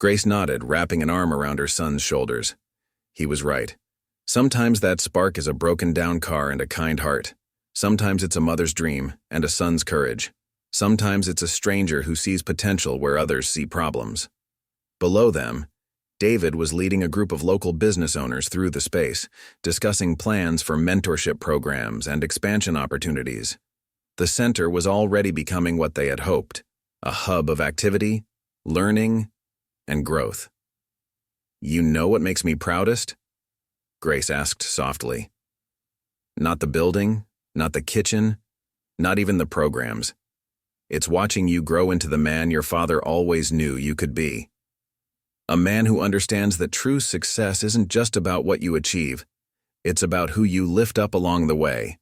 Grace nodded, wrapping an arm around her son's shoulders. He was right. Sometimes that spark is a broken-down car and a kind heart. Sometimes it's a mother's dream and a son's courage. Sometimes it's a stranger who sees potential where others see problems. Below them, David was leading a group of local business owners through the space, discussing plans for mentorship programs and expansion opportunities. The center was already becoming what they had hoped, a hub of activity, learning, and growth. "You know what makes me proudest?" Grace asked softly. "Not the building, not the kitchen, not even the programs. It's watching you grow into the man your father always knew you could be. A man who understands that true success isn't just about what you achieve, it's about who you lift up along the way."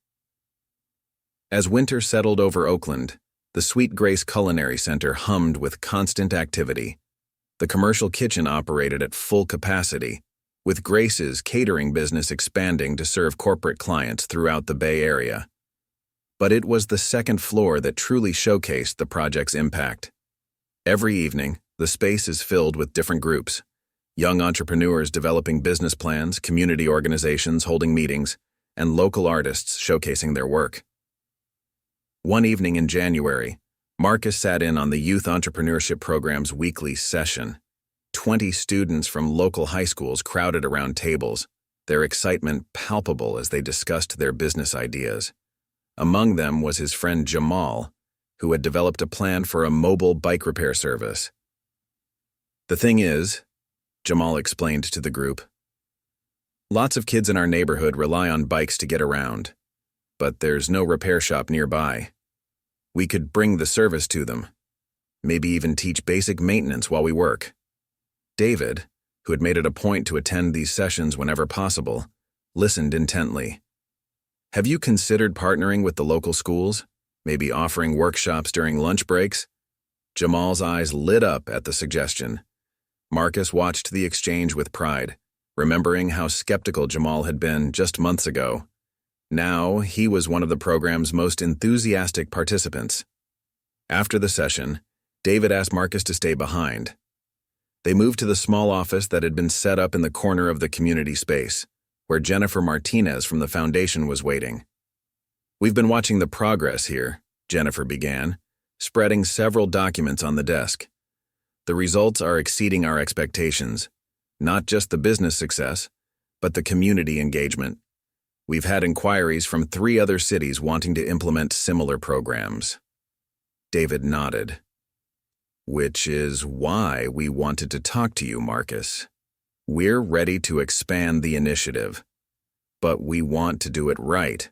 As winter settled over Oakland, the Sweet Grace Culinary Center hummed with constant activity. The commercial kitchen operated at full capacity, with Grace's catering business expanding to serve corporate clients throughout the Bay Area. But it was the second floor that truly showcased the project's impact. Every evening, the space is filled with different groups: young entrepreneurs developing business plans, community organizations holding meetings, and local artists showcasing their work. One evening in January, Marcus sat in on the Youth Entrepreneurship Program's weekly session. 20 students from local high schools crowded around tables, their excitement palpable as they discussed their business ideas. Among them was his friend Jamal, who had developed a plan for a mobile bike repair service. "The thing is," Jamal explained to the group, "lots of kids in our neighborhood rely on bikes to get around, but there's no repair shop nearby. We could bring the service to them, maybe even teach basic maintenance while we work." David, who had made it a point to attend these sessions whenever possible, listened intently. "Have you considered partnering with the local schools? Maybe offering workshops during lunch breaks?" Jamal's eyes lit up at the suggestion. Marcus watched the exchange with pride, remembering how skeptical Jamal had been just months ago. Now, he was one of the program's most enthusiastic participants. After the session, David asked Marcus to stay behind. They moved to the small office that had been set up in the corner of the community space, where Jennifer Martinez from the foundation was waiting. "We've been watching the progress here," Jennifer began, spreading several documents on the desk. "The results are exceeding our expectations, not just the business success, but the community engagement. We've had inquiries from 3 other cities wanting to implement similar programs." David nodded. "Which is why we wanted to talk to you, Marcus. We're ready to expand the initiative, but we want to do it right.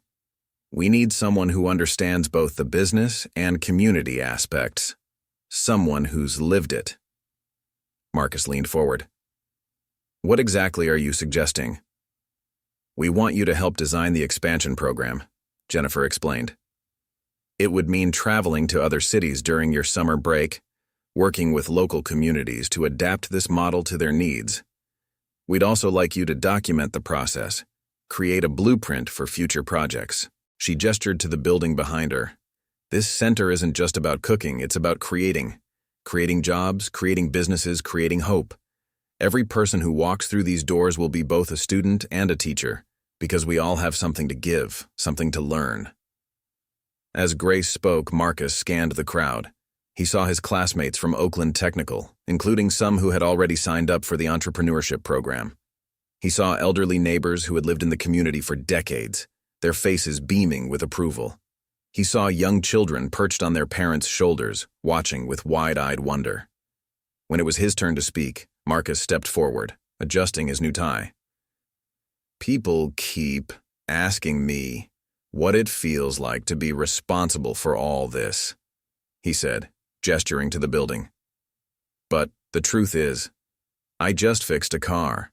We need someone who understands both the business and community aspects, someone who's lived it." Marcus leaned forward. "What exactly are you suggesting?" "We want you to help design the expansion program," Jennifer explained. "It would mean traveling to other cities during your summer break, working with local communities to adapt this model to their needs. We'd also like you to document the process, create a blueprint for future projects." She gestured to the building behind her. "This center isn't just about cooking, it's about creating jobs, creating businesses, creating hope. Every person who walks through these doors will be both a student and a teacher, because we all have something to give, something to learn." As Grace spoke, Marcus scanned the crowd. He saw his classmates from Oakland Technical, including some who had already signed up for the entrepreneurship program. He saw elderly neighbors who had lived in the community for decades, their faces beaming with approval. He saw young children perched on their parents' shoulders, watching with wide-eyed wonder. When it was his turn to speak, Marcus stepped forward, adjusting his new tie. "People keep asking me what it feels like to be responsible for all this," he said, gesturing to the building. "But the truth is, I just fixed a car.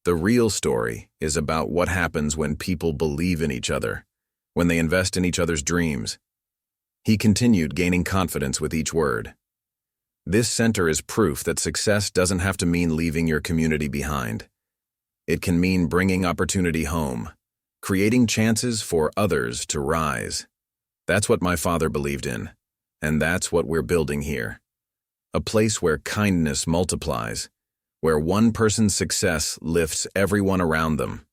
The real story is about what happens when people believe in each other, when they invest in each other's dreams." He continued, gaining confidence with each word. "This center is proof that success doesn't have to mean leaving your community behind. It can mean bringing opportunity home, creating chances for others to rise. That's what my father believed in, and that's what we're building here. a place where kindness multiplies, where one person's success lifts everyone around them.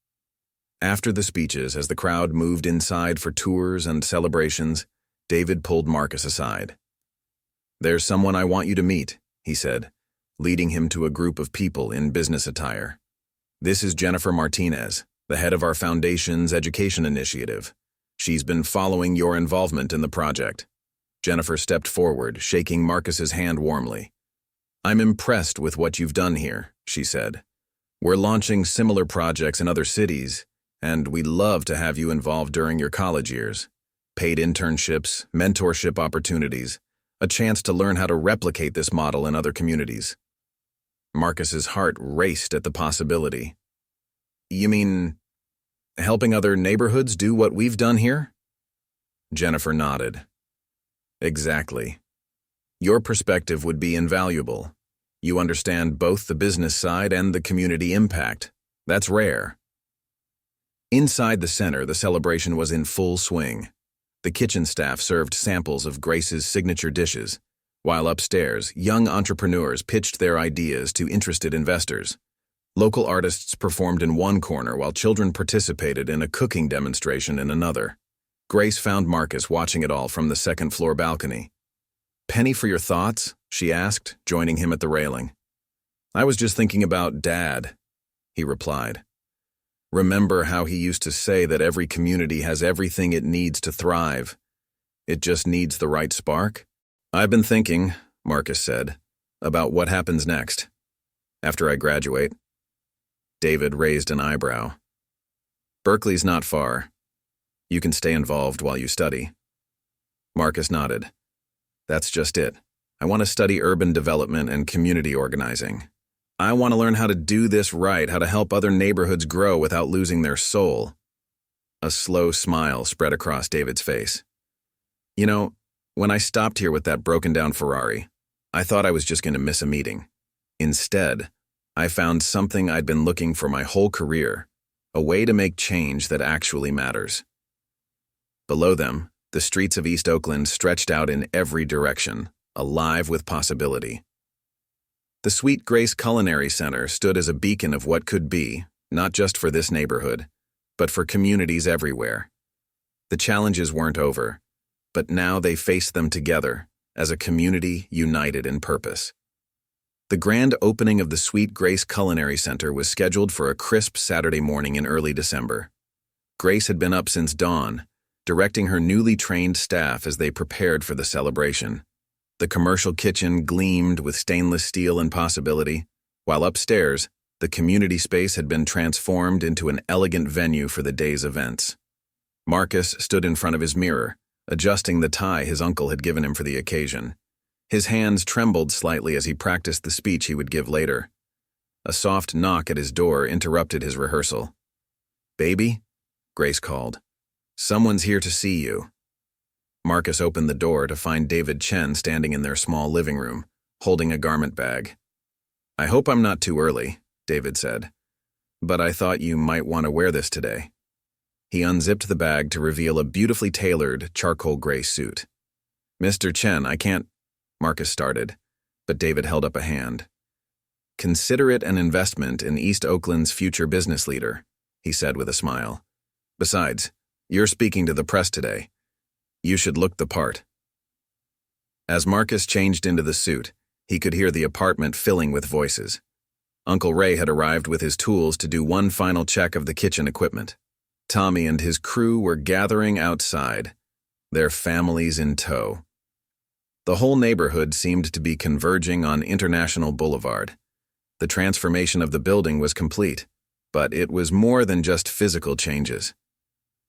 After the speeches, as the crowd moved inside for tours and celebrations, David pulled Marcus aside. "There's someone I want you to meet," he said, leading him to a group of people in business attire. "This is Jennifer Martinez, the head of our foundation's education initiative. She's been following your involvement in the project." Jennifer stepped forward, shaking Marcus's hand warmly. "I'm impressed with what you've done here," she said. "We're launching similar projects in other cities, and we'd love to have you involved during your college years. Paid internships, mentorship opportunities, a chance to learn how to replicate this model in other communities." Marcus's heart raced at the possibility. "You mean helping other neighborhoods do what we've done here?" Jennifer nodded. "Exactly. Your perspective would be invaluable. You understand both the business side and the community impact. That's rare." Inside the center, the celebration was in full swing. The kitchen staff served samples of Grace's signature dishes, while upstairs, young entrepreneurs pitched their ideas to interested investors. Local artists performed in one corner while children participated in a cooking demonstration in another. Grace found Marcus watching it all from the second-floor balcony. "Penny for your thoughts?" she asked, joining him at the railing. "I was just thinking about Dad," he replied. "Remember how he used to say that every community has everything it needs to thrive. It just needs the right spark?" "I've been thinking," Marcus said, "about what happens next. After I graduate." David raised an eyebrow. "Berkeley's not far. You can stay involved while you study." Marcus nodded. "That's just it. I want to study urban development and community organizing. I want to learn how to do this right, how to help other neighborhoods grow without losing their soul." A slow smile spread across David's face. "You know, when I stopped here with that broken-down Ferrari, I thought I was just going to miss a meeting. Instead, I found something I'd been looking for my whole career, a way to make change that actually matters." Below them, the streets of East Oakland stretched out in every direction, alive with possibility. The Sweet Grace Culinary Center stood as a beacon of what could be, not just for this neighborhood, but for communities everywhere. The challenges weren't over, but now they faced them together as a community united in purpose. The grand opening of the Sweet Grace Culinary Center was scheduled for a crisp Saturday morning in early December. Grace had been up since dawn, directing her newly trained staff as they prepared for the celebration. The commercial kitchen gleamed with stainless steel and possibility, while upstairs, the community space had been transformed into an elegant venue for the day's events. Marcus stood in front of his mirror, adjusting the tie his uncle had given him for the occasion. His hands trembled slightly as he practiced the speech he would give later. A soft knock at his door interrupted his rehearsal. "Baby?" Grace called. "Someone's here to see you." Marcus opened the door to find David Chen standing in their small living room, holding a garment bag. "I hope I'm not too early," David said, "but I thought you might want to wear this today." He unzipped the bag to reveal a beautifully tailored charcoal gray suit. "Mr. Chen, I can't," Marcus started, but David held up a hand. "Consider it an investment in East Oakland's future business leader," he said with a smile. "Besides, you're speaking to the press today. You should look the part." As Marcus changed into the suit, he could hear the apartment filling with voices. Uncle Ray had arrived with his tools to do one final check of the kitchen equipment. Tommy and his crew were gathering outside, their families in tow. The whole neighborhood seemed to be converging on International Boulevard. The transformation of the building was complete, but it was more than just physical changes.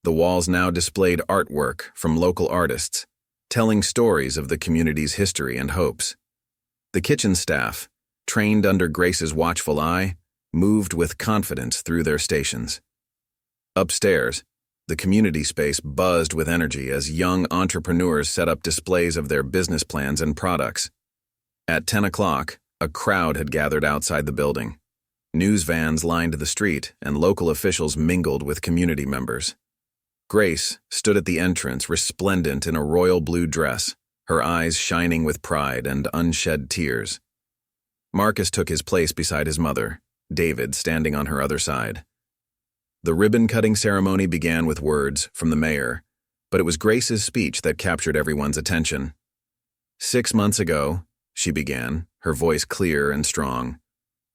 The walls now displayed artwork from local artists, telling stories of the community's history and hopes. The kitchen staff, trained under Grace's watchful eye, moved with confidence through their stations. Upstairs, the community space buzzed with energy as young entrepreneurs set up displays of their business plans and products. At 10 o'clock, a crowd had gathered outside the building. News vans lined the street, and local officials mingled with community members. Grace stood at the entrance, resplendent in a royal blue dress, her eyes shining with pride and unshed tears. Marcus took his place beside his mother, David standing on her other side. The ribbon-cutting ceremony began with words from the mayor, but it was Grace's speech that captured everyone's attention. 6 months ago, she began, her voice clear and strong,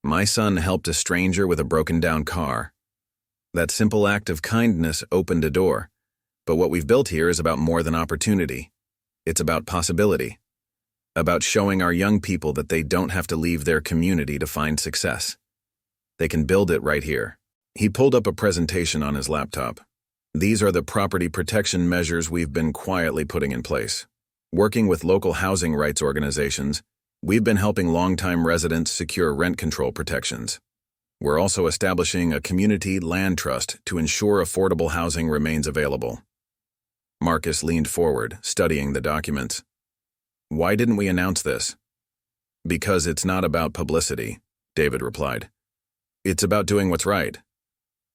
my son helped a stranger with a broken-down car. That simple act of kindness opened a door, but what we've built here is about more than opportunity. It's about possibility, about showing our young people that they don't have to leave their community to find success. They can build it right here. He pulled up a presentation on his laptop. These are the property protection measures we've been quietly putting in place. Working with local housing rights organizations, we've been helping longtime residents secure rent control protections. We're also establishing a community land trust to ensure affordable housing remains available. Marcus leaned forward, studying the documents. Why didn't we announce this? Because it's not about publicity, David replied. It's about doing what's right.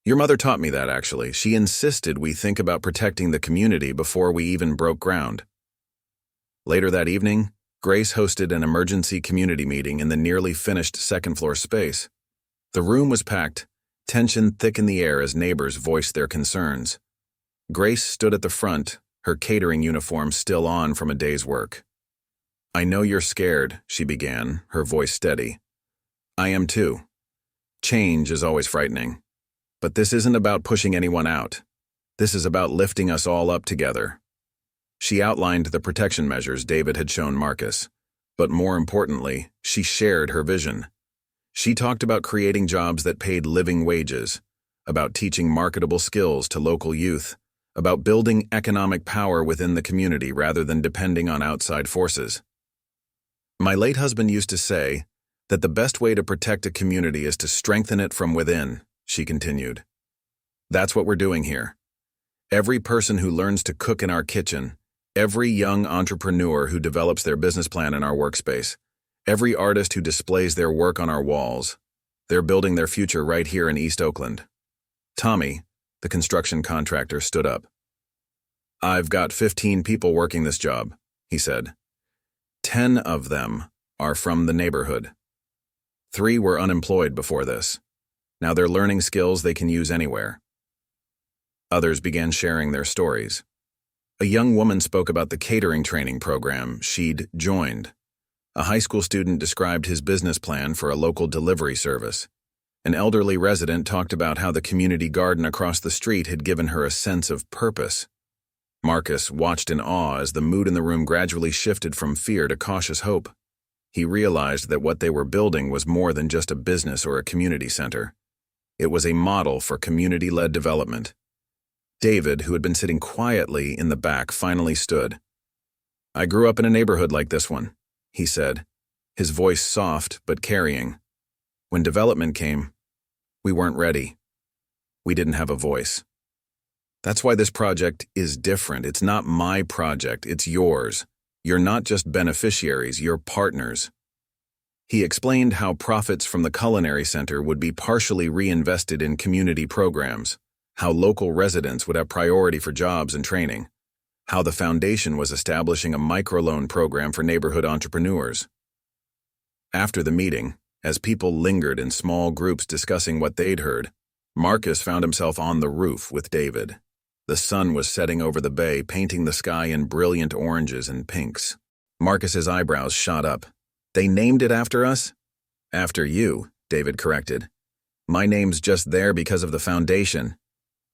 Your mother taught me that, actually. She insisted we think about protecting the community before we even broke ground. Later that evening, Grace hosted an emergency community meeting in the nearly finished second-floor space. The room was packed, tension thick in the air as neighbors voiced their concerns. Grace stood at the front, her catering uniform still on from a day's work. I know you're scared, she began, her voice steady. I am too. Change is always frightening. But this isn't about pushing anyone out. This is about lifting us all up together. She outlined the protection measures David had shown Marcus, but more importantly, she shared her vision. She talked about creating jobs that paid living wages, about teaching marketable skills to local youth, about building economic power within the community rather than depending on outside forces. My late husband used to say that the best way to protect a community is to strengthen it from within, she continued. That's what we're doing here. Every person who learns to cook in our kitchen, every young entrepreneur who develops their business plan in our workspace, every artist who displays their work on our walls, they're building their future right here in East Oakland. Tommy, the construction contractor, stood up. I've got 15 people working this job, he said. 10 of them are from the neighborhood. 3 were unemployed before this. Now they're learning skills they can use anywhere. Others began sharing their stories. A young woman spoke about the catering training program she'd joined. A high school student described his business plan for a local delivery service. An elderly resident talked about how the community garden across the street had given her a sense of purpose. Marcus watched in awe as the mood in the room gradually shifted from fear to cautious hope. He realized that what they were building was more than just a business or a community center. It was a model for community-led development. David, who had been sitting quietly in the back, finally stood. I grew up in a neighborhood like this one, he said, his voice soft but carrying. When development came, we weren't ready. We didn't have a voice. That's why this project is different. It's not my project, it's yours. You're not just beneficiaries, you're partners. He explained how profits from the culinary center would be partially reinvested in community programs, how local residents would have priority for jobs and training, how the foundation was establishing a microloan program for neighborhood entrepreneurs. After the meeting, as people lingered in small groups discussing what they'd heard, Marcus found himself on the roof with David. The sun was setting over the bay, painting the sky in brilliant oranges and pinks. Marcus's eyebrows shot up. They named it after us? After you, David corrected. My name's just there because of the foundation.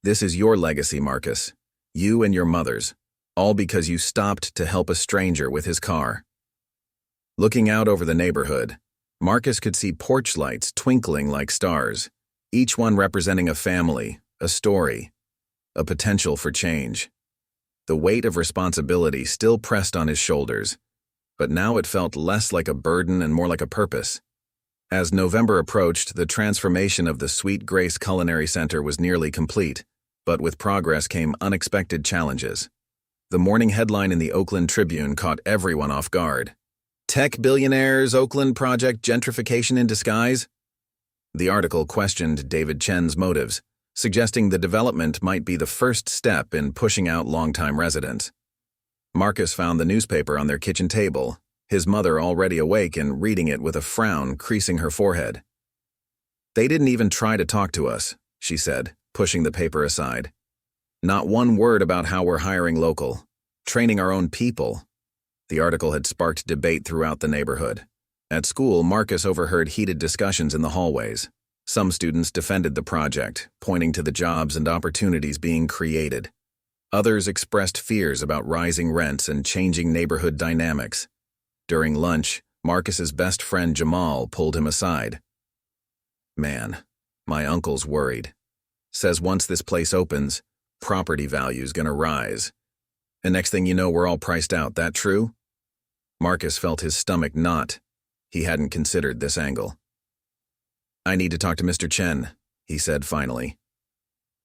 This is your legacy, Marcus. You and your mother's. All because you stopped to help a stranger with his car. Looking out over the neighborhood, Marcus could see porch lights twinkling like stars, each one representing a family, a story, a potential for change. The weight of responsibility still pressed on his shoulders, but now it felt less like a burden and more like a purpose. As November approached, the transformation of the Sweet Grace Culinary Center was nearly complete, but with progress came unexpected challenges. The morning headline in the Oakland Tribune caught everyone off guard. Tech billionaires, Oakland project gentrification in disguise? The article questioned David Chen's motives, suggesting the development might be the first step in pushing out longtime residents. Marcus found the newspaper on their kitchen table, his mother already awake and reading it with a frown creasing her forehead. "They didn't even try to talk to us," she said, pushing the paper aside. "Not one word about how we're hiring local, training our own people." The article had sparked debate throughout the neighborhood. At school, Marcus overheard heated discussions in the hallways. Some students defended the project, pointing to the jobs and opportunities being created. Others expressed fears about rising rents and changing neighborhood dynamics. During lunch, Marcus's best friend Jamal pulled him aside. "Man, my uncle's worried. Says once this place opens, property value's gonna rise. And next thing you know, we're all priced out. That true?" Marcus felt his stomach knot. He hadn't considered this angle. "I need to talk to Mr. Chen," he said finally.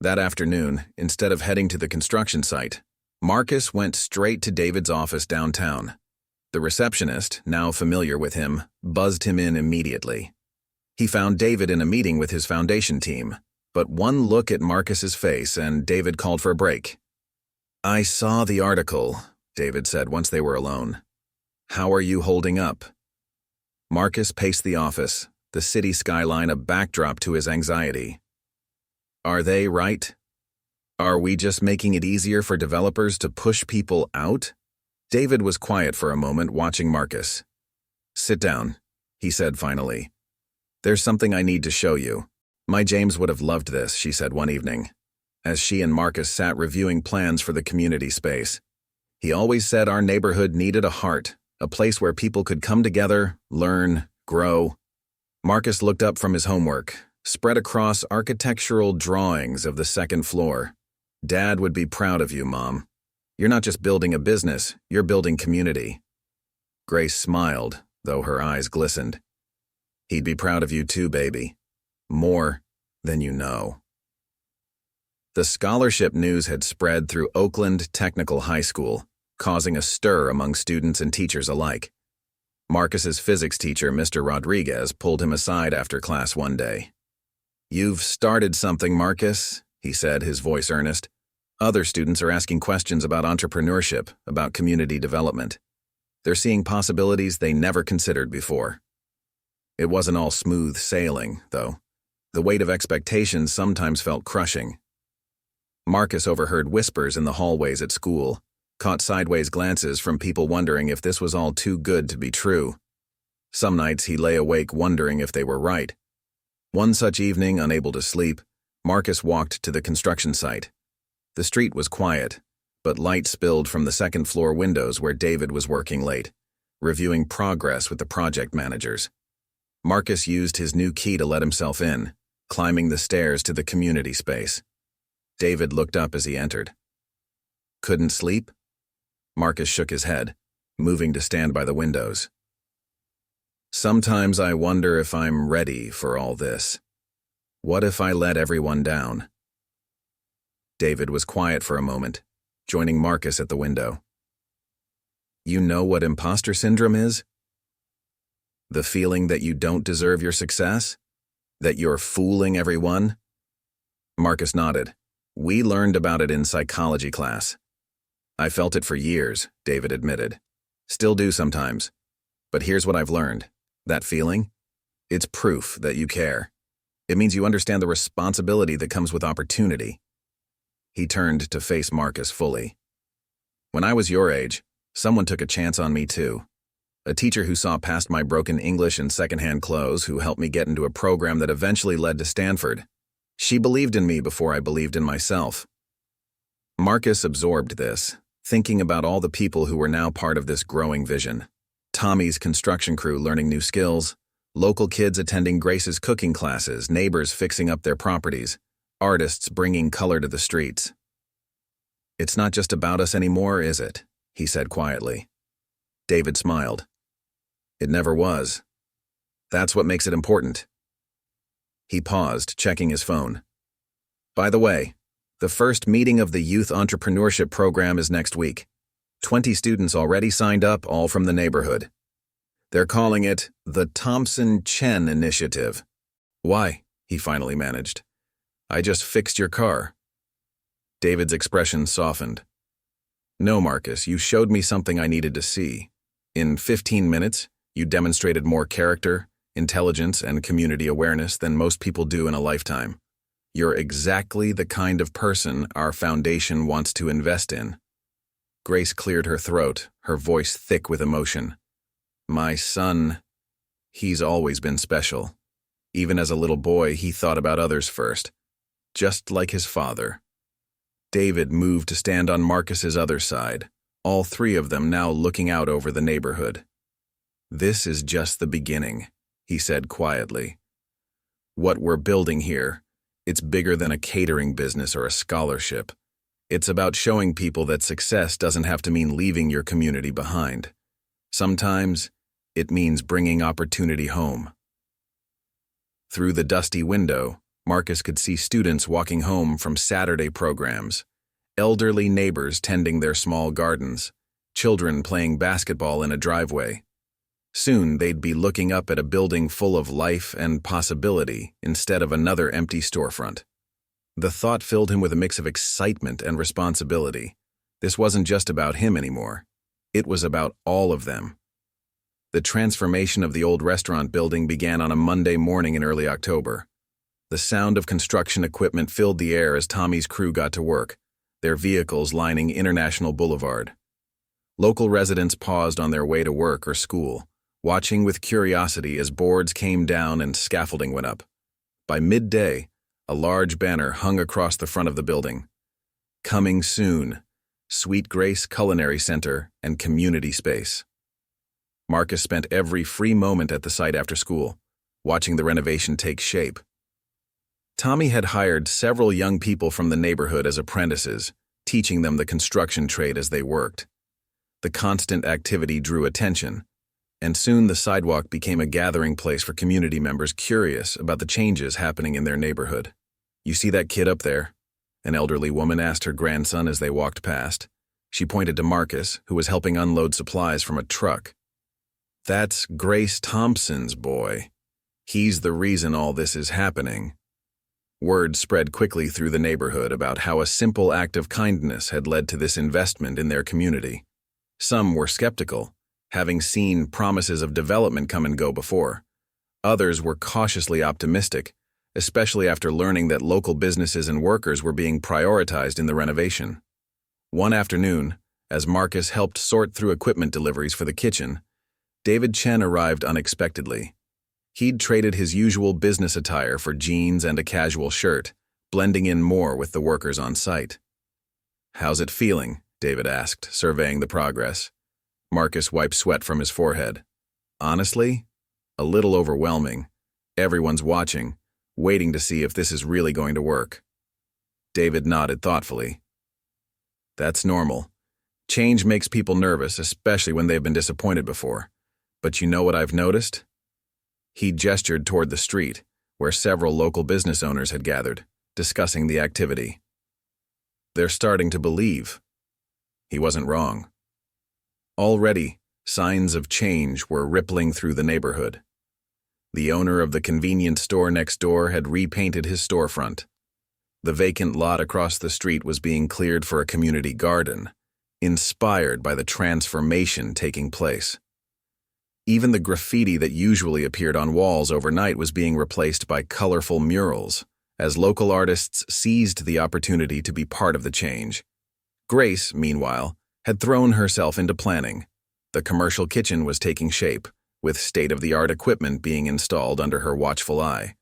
That afternoon, instead of heading to the construction site, Marcus went straight to David's office downtown. The receptionist, now familiar with him, buzzed him in immediately. He found David in a meeting with his foundation team, but one look at Marcus's face and David called for a break. "I saw the article," David said once they were alone. "How are you holding up?" Marcus paced the office, the city skyline a backdrop to his anxiety. "Are they right? Are we just making it easier for developers to push people out?" David was quiet for a moment, watching Marcus. "Sit down," he said finally. "There's something I need to show you." "My James would have loved this," she said one evening, as she and Marcus sat reviewing plans for the community space. "He always said our neighborhood needed a heart, a place where people could come together, learn, grow." Marcus looked up from his homework, spread across architectural drawings of the second floor. "Dad would be proud of you, Mom. You're not just building a business, you're building community." Grace smiled, though her eyes glistened. "He'd be proud of you too, baby. More than you know." The scholarship news had spread through Oakland Technical High School, causing a stir among students and teachers alike. Marcus's physics teacher, Mr. Rodriguez, pulled him aside after class one day. "You've started something, Marcus," he said, his voice earnest. "Other students are asking questions about entrepreneurship, about community development. They're seeing possibilities they never considered before." It wasn't all smooth sailing, though. The weight of expectations sometimes felt crushing. Marcus overheard whispers in the hallways at school, caught sideways glances from people wondering if this was all too good to be true. Some nights he lay awake wondering if they were right. One such evening, unable to sleep, Marcus walked to the construction site. The street was quiet, but light spilled from the second-floor windows where David was working late, reviewing progress with the project managers. Marcus used his new key to let himself in, climbing the stairs to the community space. David looked up as he entered. "Couldn't sleep?" Marcus shook his head, moving to stand by the windows. "Sometimes I wonder if I'm ready for all this. What if I let everyone down?" David was quiet for a moment, joining Marcus at the window. "You know what imposter syndrome is? The feeling that you don't deserve your success? That you're fooling everyone?" Marcus nodded. "We learned about it in psychology class." "I felt it for years," David admitted. "Still do sometimes. But here's what I've learned. That feeling? It's proof that you care. It means you understand the responsibility that comes with opportunity." He turned to face Marcus fully. "When I was your age, someone took a chance on me too. A teacher who saw past my broken English and secondhand clothes, who helped me get into a program that eventually led to Stanford. She believed in me before I believed in myself." Marcus absorbed this, thinking about all the people who were now part of this growing vision. Tommy's construction crew learning new skills, local kids attending Grace's cooking classes, neighbors fixing up their properties, artists bringing color to the streets. "It's not just about us anymore, is it?" he said quietly. David smiled. "It never was. That's what makes it important." He paused, checking his phone. "By the way, the first meeting of the Youth Entrepreneurship Program is next week. 20 students already signed up, all from the neighborhood. They're calling it the Thompson-Chen Initiative." "Why?" he finally managed. "I just fixed your car." David's expression softened. No, Marcus, you showed me something I needed to see. In 15 minutes, you demonstrated more character, intelligence, and community awareness than most people do in a lifetime. You're exactly the kind of person our foundation wants to invest in. Grace cleared her throat, her voice thick with emotion. My son, he's always been special. Even as a little boy, he thought about others first, just like his father. David moved to stand on Marcus's other side, all three of them now looking out over the neighborhood. This is just the beginning, he said quietly. What we're building here, it's bigger than a catering business or a scholarship. It's about showing people that success doesn't have to mean leaving your community behind. Sometimes, it means bringing opportunity home. Through the dusty window, Marcus could see students walking home from Saturday programs, elderly neighbors tending their small gardens, children playing basketball in a driveway. Soon they'd be looking up at a building full of life and possibility instead of another empty storefront. The thought filled him with a mix of excitement and responsibility. This wasn't just about him anymore. It was about all of them. The transformation of the old restaurant building began on a Monday morning in early October. The sound of construction equipment filled the air as Tommy's crew got to work, their vehicles lining International Boulevard. Local residents paused on their way to work or school, watching with curiosity as boards came down and scaffolding went up. By midday, a large banner hung across the front of the building. Coming soon, Sweet Grace Culinary Center and Community Space. Marcus spent every free moment at the site after school, watching the renovation take shape. Tommy had hired several young people from the neighborhood as apprentices, teaching them the construction trade as they worked. The constant activity drew attention, and soon the sidewalk became a gathering place for community members curious about the changes happening in their neighborhood. You see that kid up there? An elderly woman asked her grandson as they walked past. She pointed to Marcus, who was helping unload supplies from a truck. That's Grace Thompson's boy. He's the reason all this is happening. Word spread quickly through the neighborhood about how a simple act of kindness had led to this investment in their community. Some were skeptical, having seen promises of development come and go before. Others were cautiously optimistic, especially after learning that local businesses and workers were being prioritized in the renovation. One afternoon, as Marcus helped sort through equipment deliveries for the kitchen, David Chen arrived unexpectedly. He'd traded his usual business attire for jeans and a casual shirt, blending in more with the workers on site. "How's it feeling?" David asked, surveying the progress. Marcus wiped sweat from his forehead. "Honestly, a little overwhelming. Everyone's watching, waiting to see if this is really going to work." David nodded thoughtfully. "That's normal. Change makes people nervous, especially when they've been disappointed before. But you know what I've noticed?" He gestured toward the street, where several local business owners had gathered, discussing the activity. "They're starting to believe." He wasn't wrong. Already, signs of change were rippling through the neighborhood. The owner of the convenience store next door had repainted his storefront. The vacant lot across the street was being cleared for a community garden, inspired by the transformation taking place. Even the graffiti that usually appeared on walls overnight was being replaced by colorful murals, as local artists seized the opportunity to be part of the change. Grace, meanwhile, had thrown herself into planning. The commercial kitchen was taking shape, with state-of-the-art equipment being installed under her watchful eye.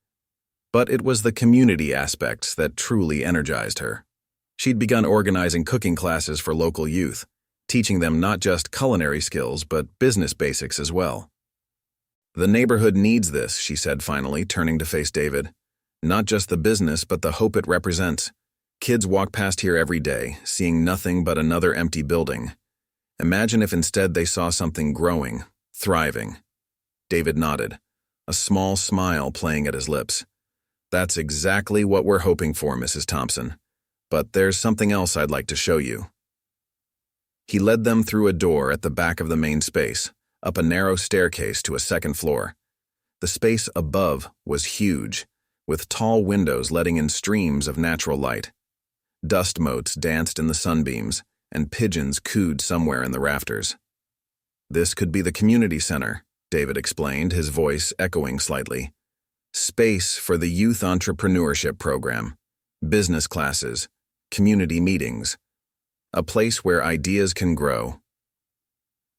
But it was the community aspects that truly energized her. She'd begun organizing cooking classes for local youth, teaching them not just culinary skills, but business basics as well. "The neighborhood needs this," she said finally, turning to face David. "Not just the business, but the hope it represents. Kids walk past here every day, seeing nothing but another empty building. Imagine if instead they saw something growing, thriving." David nodded, a small smile playing at his lips. "That's exactly what we're hoping for, Mrs. Thompson. But there's something else I'd like to show you." He led them through a door at the back of the main space, up a narrow staircase to a second floor. The space above was huge, with tall windows letting in streams of natural light. Dust motes danced in the sunbeams, and pigeons cooed somewhere in the rafters. "This could be the community center," David explained, his voice echoing slightly. "Space for the youth entrepreneurship program, business classes, community meetings. A place where ideas can grow."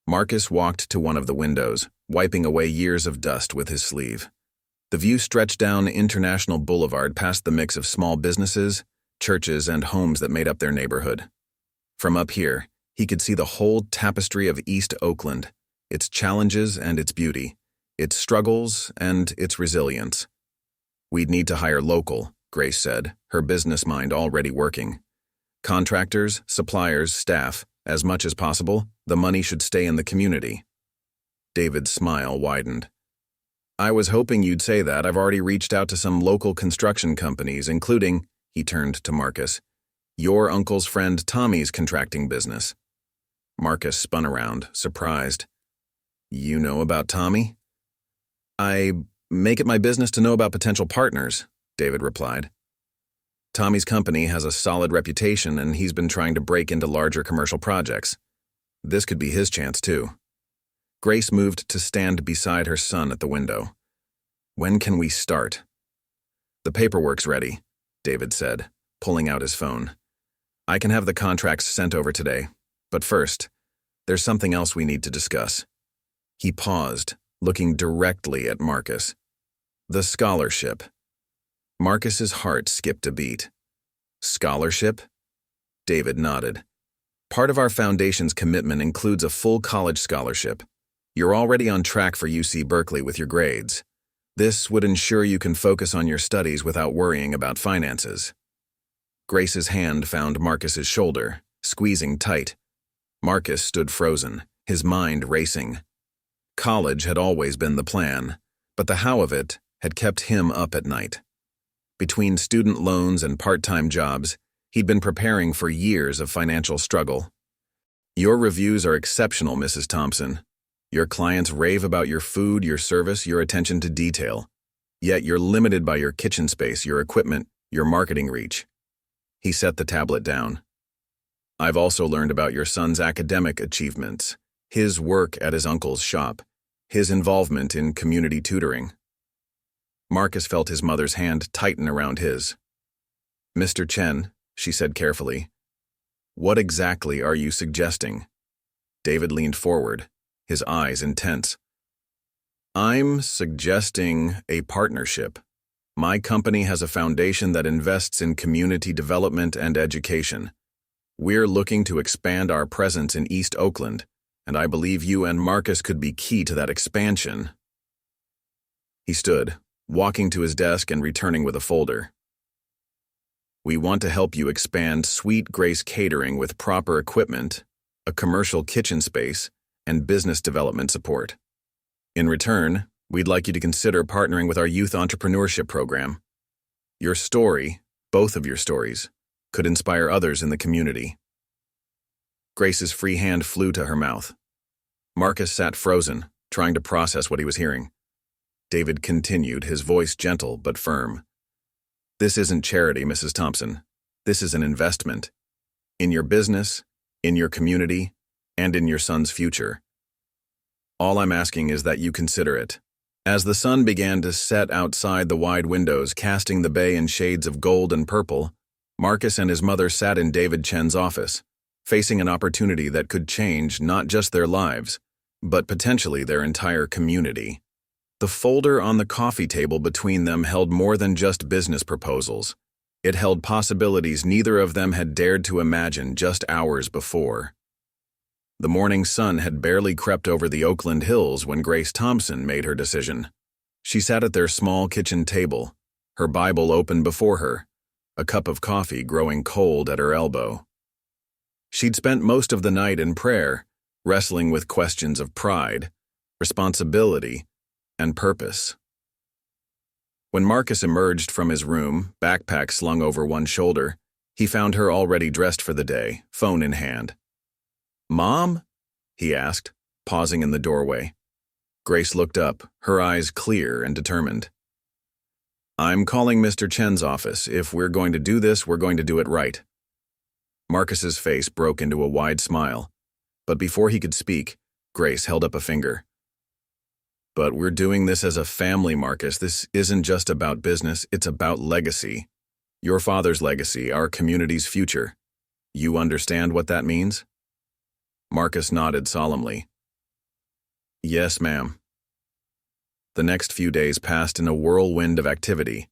Marcus walked to one of the windows, wiping away years of dust with his sleeve. The view stretched down International Boulevard past the mix of small businesses, churches, and homes that made up their neighborhood. From up here, he could see the whole tapestry of East Oakland, its challenges and its beauty, its struggles and its resilience. "We'd need to hire local," Grace said, her business mind already working. "Contractors, suppliers, staff, as much as possible, the money should stay in the community." David's smile widened. "I was hoping you'd say that. I've already reached out to some local construction companies, including," he turned to Marcus, "your uncle's friend Tommy's contracting business." Marcus spun around, surprised. "You know about Tommy?" "I make it my business to know about potential partners," David replied. "Tommy's company has a solid reputation, and he's been trying to break into larger commercial projects. This could be his chance, too." Grace moved to stand beside her son at the window. "When can we start?" "The paperwork's ready," David said, pulling out his phone. "I can have the contracts sent over today. But first, there's something else we need to discuss." He paused, looking directly at Marcus. "The scholarship." Marcus's heart skipped a beat. "Scholarship?" David nodded. "Part of our foundation's commitment includes a full college scholarship. You're already on track for UC Berkeley with your grades. This would ensure you can focus on your studies without worrying about finances." Grace's hand found Marcus's shoulder, squeezing tight. Marcus stood frozen, his mind racing. College had always been the plan, but the how of it had kept him up at night. Between student loans and part-time jobs, he'd been preparing for years of financial struggle. "Your reviews are exceptional, Mrs. Thompson. Your clients rave about your food, your service, your attention to detail. Yet you're limited by your kitchen space, your equipment, your marketing reach." He set the tablet down. "I've also learned about your son's academic achievements, his work at his uncle's shop, his involvement in community tutoring." Marcus felt his mother's hand tighten around his. "Mr. Chen," she said carefully, "what exactly are you suggesting?" David leaned forward, his eyes intense. "I'm suggesting a partnership. My company has a foundation that invests in community development and education. We're looking to expand our presence in East Oakland, and I believe you and Marcus could be key to that expansion." He stood, walking to his desk and returning with a folder. "We want to help you expand Sweet Grace Catering with proper equipment, a commercial kitchen space, and business development support. In return, we'd like you to consider partnering with our youth entrepreneurship program. Your story, both of your stories, could inspire others in the community." Grace's free hand flew to her mouth. Marcus sat frozen, trying to process what he was hearing. David continued, his voice gentle but firm. "This isn't charity, Mrs. Thompson. This is an investment. In your business, in your community, and in your son's future. All I'm asking is that you consider it." As the sun began to set outside the wide windows, casting the bay in shades of gold and purple, Marcus and his mother sat in David Chen's office, facing an opportunity that could change not just their lives, but potentially their entire community. The folder on the coffee table between them held more than just business proposals. It held possibilities neither of them had dared to imagine just hours before. The morning sun had barely crept over the Oakland Hills when Grace Thompson made her decision. She sat at their small kitchen table, her Bible open before her, a cup of coffee growing cold at her elbow. She'd spent most of the night in prayer, wrestling with questions of pride, responsibility, and purpose. When Marcus emerged from his room, backpack slung over one shoulder, he found her already dressed for the day, phone in hand. "Mom?" he asked, pausing in the doorway. Grace looked up, her eyes clear and determined. "I'm calling Mr. Chen's office. If we're going to do this, we're going to do it right." Marcus's face broke into a wide smile, but before he could speak, Grace held up a finger. But we're doing this as a family, Marcus. This isn't just about business, it's about legacy. Your father's legacy, our community's future. You understand what that means? Marcus nodded solemnly. Yes, ma'am. The next few days passed in a whirlwind of activity.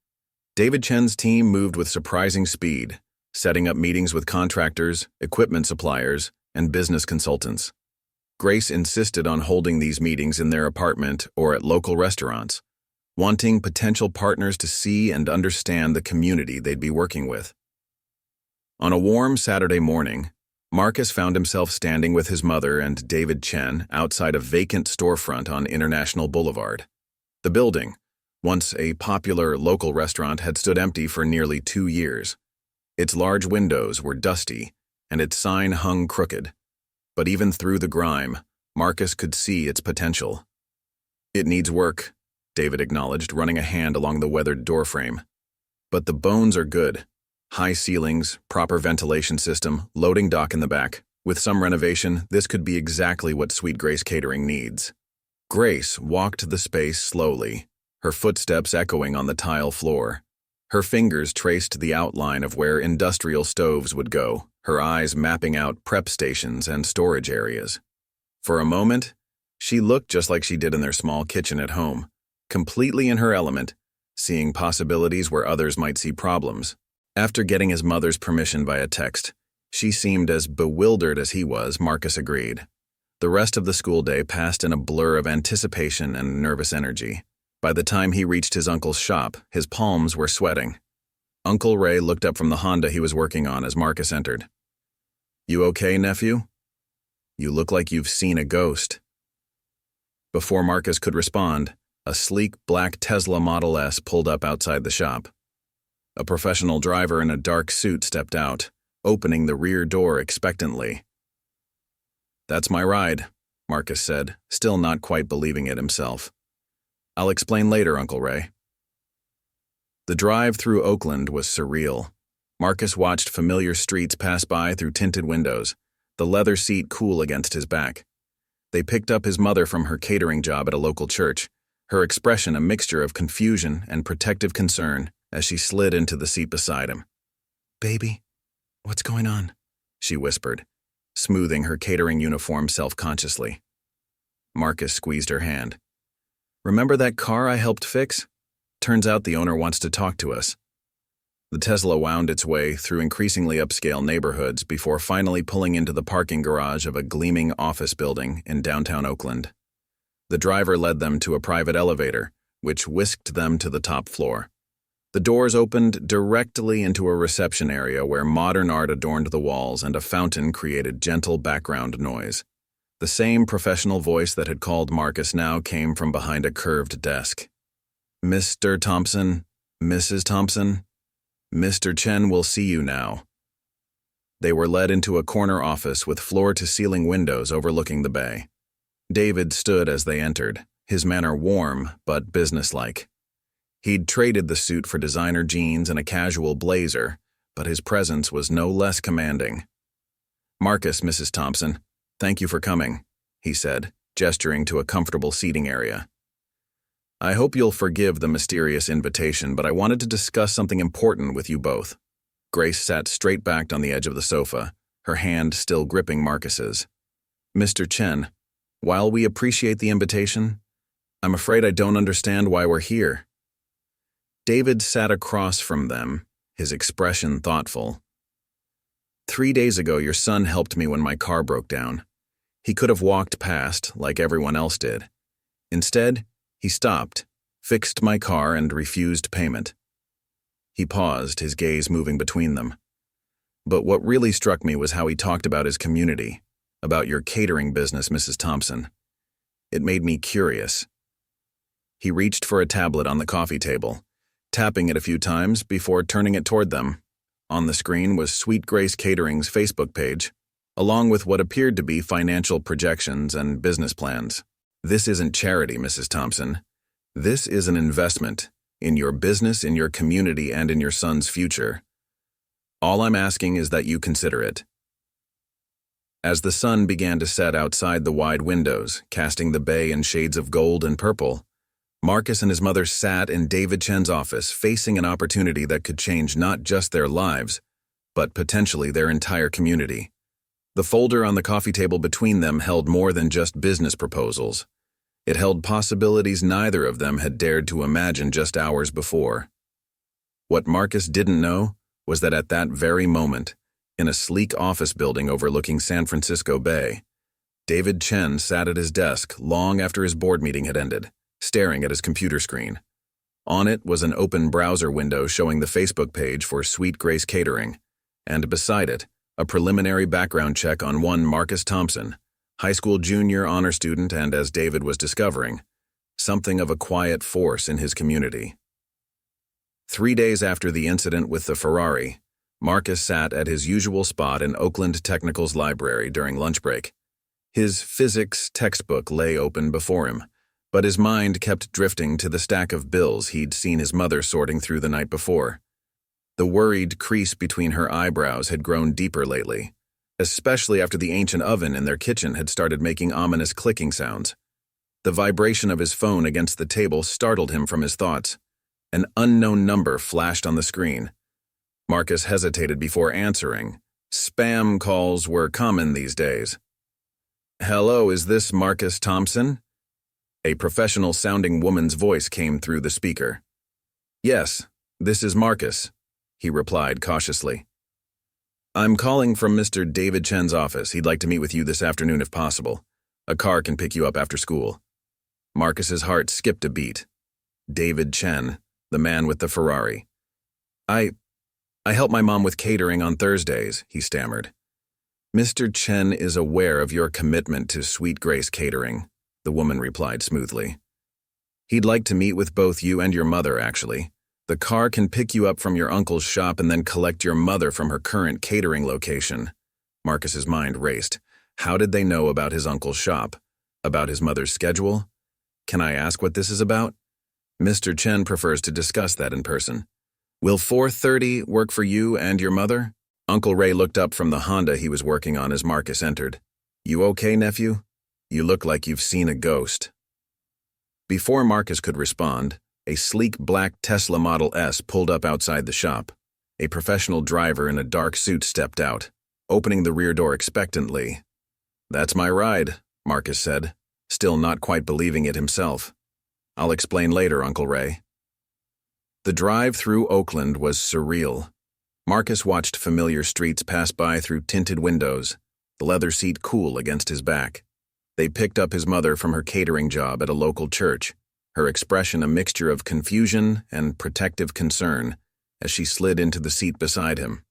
David Chen's team moved with surprising speed, setting up meetings with contractors, equipment suppliers, and business consultants. Grace insisted on holding these meetings in their apartment or at local restaurants, wanting potential partners to see and understand the community they'd be working with. On a warm Saturday morning, Marcus found himself standing with his mother and David Chen outside a vacant storefront on International Boulevard. The building, once a popular local restaurant, had stood empty for nearly 2 years. Its large windows were dusty, and its sign hung crooked. But even through the grime, Marcus could see its potential. It needs work, David acknowledged, running a hand along the weathered doorframe. But the bones are good. High ceilings, proper ventilation system, loading dock in the back. With some renovation, this could be exactly what Sweet Grace Catering needs. Grace walked the space slowly, her footsteps echoing on the tile floor. Her fingers traced the outline of where industrial stoves would go, her eyes mapping out prep stations and storage areas. For a moment, she looked just like she did in their small kitchen at home, completely in her element, seeing possibilities where others might see problems. After getting his mother's permission via text, she seemed as bewildered as he was, Marcus agreed. The rest of the school day passed in a blur of anticipation and nervous energy. By the time he reached his uncle's shop, his palms were sweating. Uncle Ray looked up from the Honda he was working on as Marcus entered. "You okay, nephew? You look like you've seen a ghost." Before Marcus could respond, a sleek black Tesla Model S pulled up outside the shop. A professional driver in a dark suit stepped out, opening the rear door expectantly. "That's my ride," Marcus said, still not quite believing it himself. "I'll explain later, Uncle Ray." The drive through Oakland was surreal. Marcus watched familiar streets pass by through tinted windows, the leather seat cool against his back. They picked up his mother from her catering job at a local church, her expression a mixture of confusion and protective concern as she slid into the seat beside him. "Baby, what's going on?" she whispered, smoothing her catering uniform self-consciously. Marcus squeezed her hand. "Remember that car I helped fix? Turns out the owner wants to talk to us." The Tesla wound its way through increasingly upscale neighborhoods before finally pulling into the parking garage of a gleaming office building in downtown Oakland. The driver led them to a private elevator, which whisked them to the top floor. The doors opened directly into a reception area where modern art adorned the walls and a fountain created gentle background noise. The same professional voice that had called Marcus now came from behind a curved desk. "Mr. Thompson, Mrs. Thompson, Mr. Chen will see you now." They were led into a corner office with floor-to-ceiling windows overlooking the bay. David stood as they entered, his manner warm but businesslike. He'd traded the suit for designer jeans and a casual blazer, but his presence was no less commanding. "Marcus, Mrs. Thompson, thank you for coming," he said, gesturing to a comfortable seating area. "I hope you'll forgive the mysterious invitation, but I wanted to discuss something important with you both." Grace sat straight-backed on the edge of the sofa, her hand still gripping Marcus's. "Mr. Chen, while we appreciate the invitation, I'm afraid I don't understand why we're here." David sat across from them, his expression thoughtful. 3 days ago, your son helped me when my car broke down. He could have walked past, like everyone else did. Instead, he stopped, fixed my car, and refused payment." He paused, his gaze moving between them. "But what really struck me was how he talked about his community, about your catering business, Mrs. Thompson. It made me curious." He reached for a tablet on the coffee table, tapping it a few times before turning it toward them. On the screen was Sweet Grace Catering's Facebook page, along with what appeared to be financial projections and business plans. "This isn't charity, Mrs. Thompson. This is an investment in your business, in your community, and in your son's future. All I'm asking is that you consider it. As the sun began to set outside the wide windows, casting the bay in shades of gold and purple, Marcus and his mother sat in David Chen's office, facing an opportunity that could change not just their lives, but potentially their entire community. The folder on the coffee table between them held more than just business proposals. It held possibilities neither of them had dared to imagine just hours before. What Marcus didn't know was that at that very moment, in a sleek office building overlooking San Francisco Bay, David Chen sat at his desk long after his board meeting had ended, staring at his computer screen. On it was an open browser window showing the Facebook page for Sweet Grace Catering, and beside it, a preliminary background check on one Marcus Thompson, high school junior honor student and, as David was discovering, something of a quiet force in his community. 3 days after the incident with the Ferrari, Marcus sat at his usual spot in Oakland Technical's library during lunch break. His physics textbook lay open before him, but his mind kept drifting to the stack of bills he'd seen his mother sorting through the night before. The worried crease between her eyebrows had grown deeper lately, especially after the ancient oven in their kitchen had started making ominous clicking sounds. The vibration of his phone against the table startled him from his thoughts. An unknown number flashed on the screen. Marcus hesitated before answering. Spam calls were common these days. "Hello, is this Marcus Thompson?" A professional-sounding woman's voice came through the speaker. "Yes, this is Marcus," he replied cautiously. "I'm calling from Mr. David Chen's office. He'd like to meet with you this afternoon if possible. A car can pick you up after school." Marcus's heart skipped a beat. David Chen, the man with the Ferrari. I help my mom with catering on Thursdays," he stammered. "Mr. Chen is aware of your commitment to Sweet Grace Catering," the woman replied smoothly. "He'd like to meet with both you and your mother, actually. The car can pick you up from your uncle's shop and then collect your mother from her current catering location." Marcus's mind raced. How did they know about his uncle's shop? About his mother's schedule? "Can I ask what this is about?" "Mr. Chen prefers to discuss that in person." "Will 4:30 work for you and your mother?" Uncle Ray looked up from the Honda he was working on as Marcus entered. "You okay, nephew? You look like you've seen a ghost." Before Marcus could respond, a sleek black Tesla Model S pulled up outside the shop. A professional driver in a dark suit stepped out, opening the rear door expectantly. "That's my ride," Marcus said, still not quite believing it himself. "I'll explain later, Uncle Ray." The drive through Oakland was surreal. Marcus watched familiar streets pass by through tinted windows, the leather seat cool against his back. They picked up his mother from her catering job at a local church, her expression a mixture of confusion and protective concern as she slid into the seat beside him.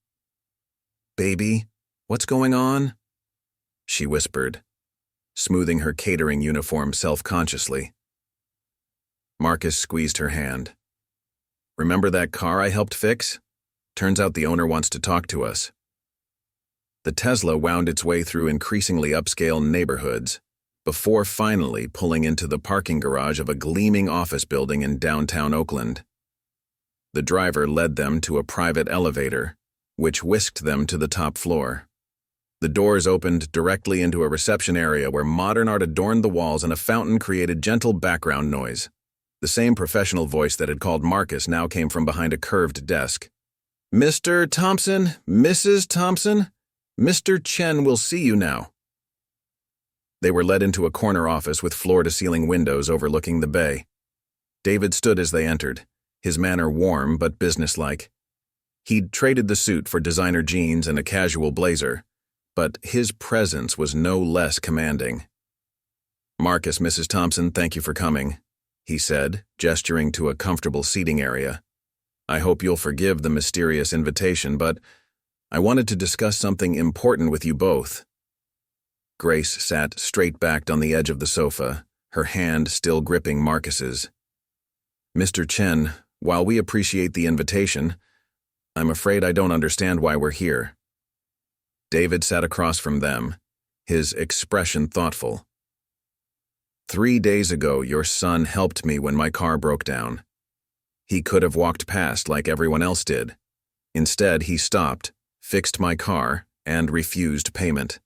"Baby, what's going on?" she whispered, smoothing her catering uniform self-consciously. Marcus squeezed her hand. "Remember that car I helped fix? Turns out the owner wants to talk to us." The Tesla wound its way through increasingly upscale neighborhoods, before finally pulling into the parking garage of a gleaming office building in downtown Oakland. The driver led them to a private elevator, which whisked them to the top floor. The doors opened directly into a reception area where modern art adorned the walls and a fountain created gentle background noise. The same professional voice that had called Marcus now came from behind a curved desk. "Mr. Thompson, Mrs. Thompson, Mr. Chen will see you now." They were led into a corner office with floor-to-ceiling windows overlooking the bay. David stood as they entered, his manner warm but businesslike. He'd traded the suit for designer jeans and a casual blazer, but his presence was no less commanding. "Marcus, Mrs. Thompson, thank you for coming," he said, gesturing to a comfortable seating area. "I hope you'll forgive the mysterious invitation, but I wanted to discuss something important with you both." Grace sat straight-backed on the edge of the sofa, her hand still gripping Marcus's. "Mr. Chen, while we appreciate the invitation, I'm afraid I don't understand why we're here." David sat across from them, his expression thoughtful. 3 days ago, your son helped me when my car broke down. He could have walked past like everyone else did. Instead, he stopped, fixed my car, and refused payment.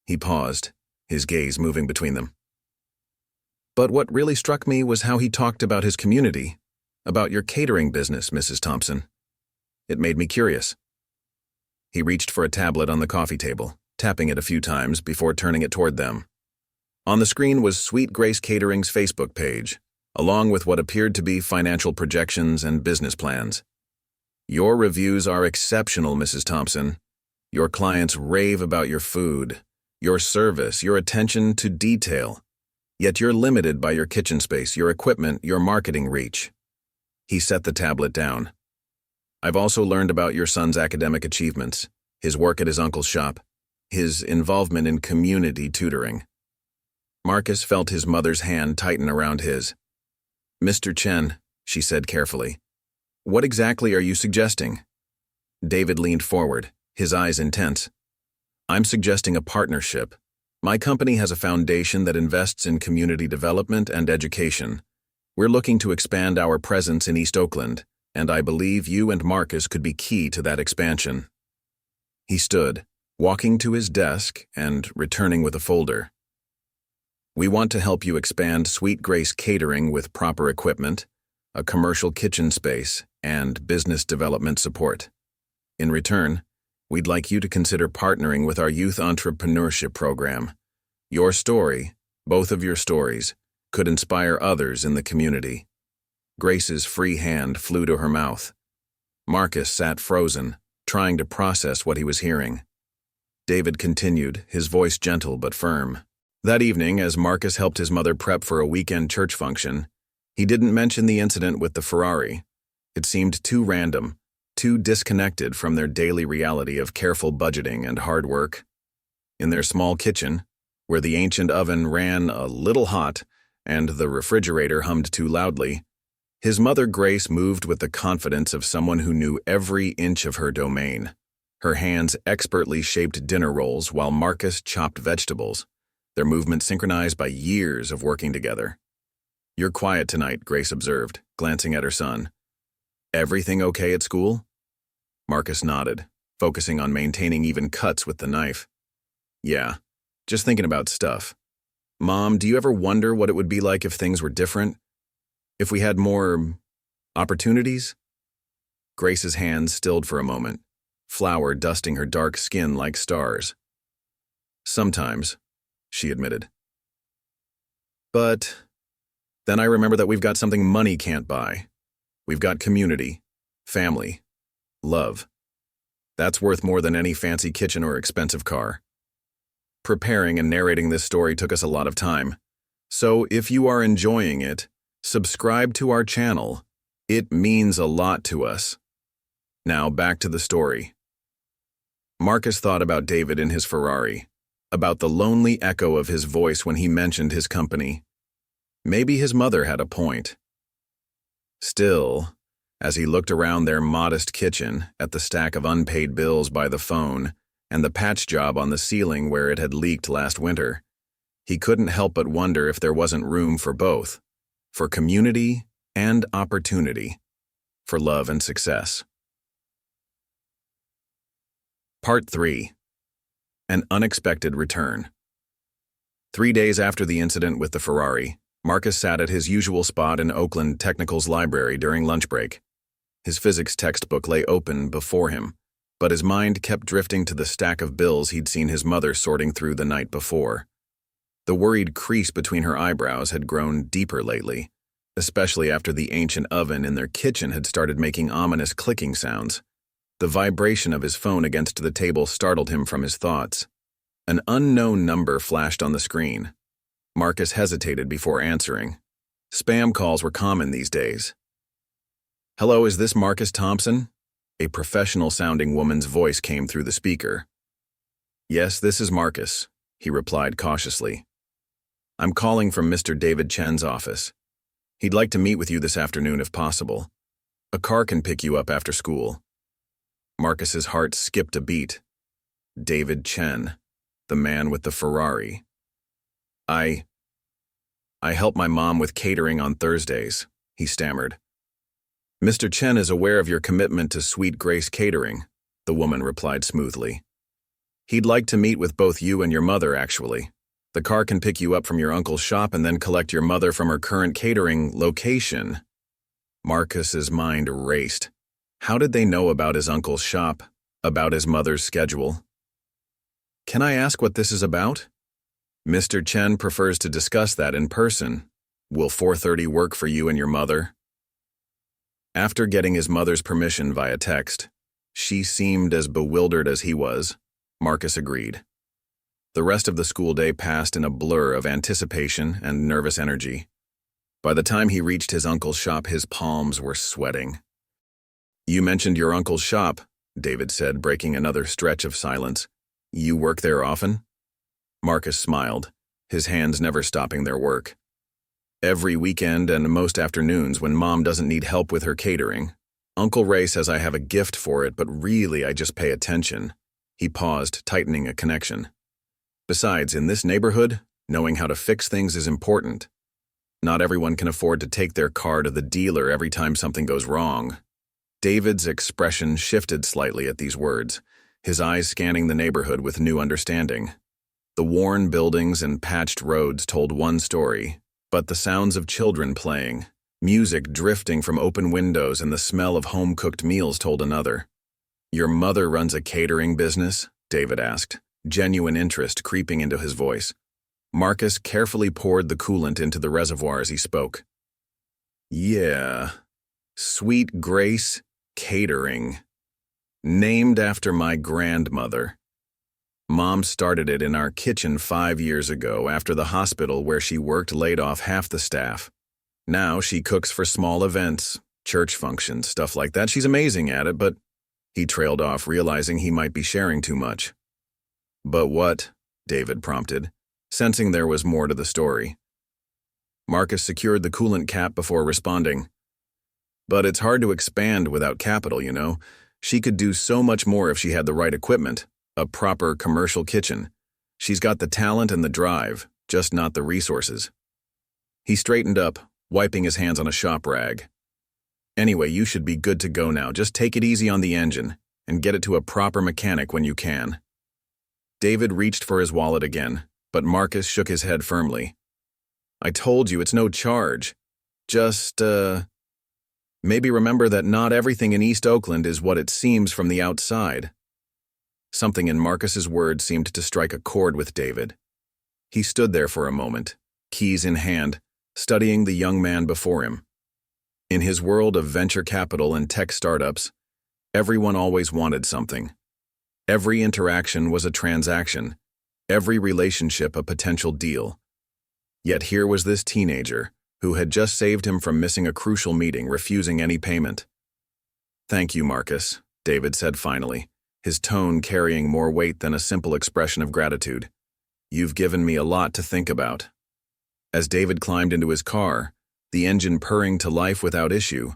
He paused, his gaze moving between them. But what really struck me was how he talked about his community, about your catering business, Mrs. Thompson. It made me curious. He reached for a tablet on the coffee table, tapping it a few times before turning it toward them. On the screen was Sweet Grace Catering's Facebook page, along with what appeared to be financial projections and business plans. Your reviews are exceptional, Mrs. Thompson. Your clients rave about your food, your service, your attention to detail. Yet you're limited by your kitchen space, your equipment, your marketing reach. He set the tablet down. I've also learned about your son's academic achievements, his work at his uncle's shop, his involvement in community tutoring. Marcus felt his mother's hand tighten around his. Mr. Chen, she said carefully, what exactly are you suggesting? David leaned forward, his eyes intense. I'm suggesting a partnership. My company has a foundation that invests in community development and education. We're looking to expand our presence in East Oakland, and I believe you and Marcus could be key to that expansion. He stood, walking to his desk and returning with a folder. We want to help you expand Sweet Grace Catering with proper equipment, a commercial kitchen space, and business development support. In return, we'd like you to consider partnering with our youth entrepreneurship program. Your story, both of your stories, could inspire others in the community. Grace's free hand flew to her mouth. Marcus sat frozen, trying to process what he was hearing. David continued, his voice gentle but firm. That evening, as Marcus helped his mother prep for a weekend church function, he didn't mention the incident with the Ferrari. It seemed too random, too disconnected from their daily reality of careful budgeting and hard work. In their small kitchen, where the ancient oven ran a little hot and the refrigerator hummed too loudly, his mother Grace moved with the confidence of someone who knew every inch of her domain. Her hands expertly shaped dinner rolls while Marcus chopped vegetables, their movements synchronized by years of working together. You're quiet tonight, Grace observed, glancing at her son. Everything okay at school? Marcus nodded, focusing on maintaining even cuts with the knife. Yeah, just thinking about stuff. Mom, do you ever wonder what it would be like if things were different? If we had more opportunities? Grace's hands stilled for a moment, flour dusting her dark skin like stars. Sometimes, she admitted. But then I remember that we've got something money can't buy. We've got community, family, love. That's worth more than any fancy kitchen or expensive car. Preparing and narrating this story took us a lot of time. So if you are enjoying it, subscribe to our channel. It means a lot to us. Now back to the story. Marcus thought about David in his Ferrari, about the lonely echo of his voice when he mentioned his company. Maybe his mother had a point. Still, as he looked around their modest kitchen at the stack of unpaid bills by the phone and the patch job on the ceiling where it had leaked last winter, he couldn't help but wonder if there wasn't room for both, for community and opportunity, for love and success. Part 3. An unexpected return. 3 days after the incident with the Ferrari, Marcus sat at his usual spot in Oakland Technical's library during lunch break. His physics textbook lay open before him, but his mind kept drifting to the stack of bills he'd seen his mother sorting through the night before. The worried crease between her eyebrows had grown deeper lately, especially after the ancient oven in their kitchen had started making ominous clicking sounds. The vibration of his phone against the table startled him from his thoughts. An unknown number flashed on the screen. Marcus hesitated before answering. Spam calls were common these days. Hello, is this Marcus Thompson? A professional-sounding woman's voice came through the speaker. Yes, this is Marcus, he replied cautiously. I'm calling from Mr. David Chen's office. He'd like to meet with you this afternoon if possible. A car can pick you up after school. Marcus's heart skipped a beat. David Chen, the man with the Ferrari. I help my mom with catering on Thursdays, he stammered. Mr. Chen is aware of your commitment to Sweet Grace Catering, the woman replied smoothly. He'd like to meet with both you and your mother, actually. The car can pick you up from your uncle's shop and then collect your mother from her current catering location. Marcus's mind raced. How did they know about his uncle's shop? About his mother's schedule? Can I ask what this is about? Mr. Chen prefers to discuss that in person. Will 4:30 work for you and your mother? After getting his mother's permission via text, she seemed as bewildered as he was. Marcus agreed. The rest of the school day passed in a blur of anticipation and nervous energy. By the time he reached his uncle's shop, his palms were sweating. You mentioned your uncle's shop, David said, breaking another stretch of silence. You work there often? Marcus smiled, his hands never stopping their work. Every weekend and most afternoons when Mom doesn't need help with her catering. Uncle Ray says I have a gift for it, but really I just pay attention. He paused, tightening a connection. Besides, in this neighborhood, knowing how to fix things is important. Not everyone can afford to take their car to the dealer every time something goes wrong. David's expression shifted slightly at these words, his eyes scanning the neighborhood with new understanding. The worn buildings and patched roads told one story, but the sounds of children playing, music drifting from open windows, and the smell of home-cooked meals told another. Your mother runs a catering business? David asked, genuine interest creeping into his voice. Marcus carefully poured the coolant into the reservoir as he spoke. Yeah, Sweet Grace Catering. Named after my grandmother. Mom started it in our kitchen 5 years ago after the hospital where she worked laid off half the staff. Now she cooks for small events, church functions, stuff like that. She's amazing at it, but he trailed off, realizing he might be sharing too much. But what? David prompted, sensing there was more to the story. Marcus secured the coolant cap before responding. But it's hard to expand without capital, you know. She could do so much more if she had the right equipment, a proper commercial kitchen. She's got the talent and the drive, just not the resources. He straightened up, wiping his hands on a shop rag. Anyway, you should be good to go now. Just take it easy on the engine and get it to a proper mechanic when you can. David reached for his wallet again, but Marcus shook his head firmly. I told you, it's no charge. Just, maybe remember that not everything in East Oakland is what it seems from the outside. Something in Marcus's words seemed to strike a chord with David. He stood there for a moment, keys in hand, studying the young man before him. In his world of venture capital and tech startups, everyone always wanted something. Every interaction was a transaction, every relationship a potential deal. Yet here was this teenager, who had just saved him from missing a crucial meeting, refusing any payment. Thank you, Marcus, David said finally, his tone carrying more weight than a simple expression of gratitude. You've given me a lot to think about. As David climbed into his car, the engine purring to life without issue,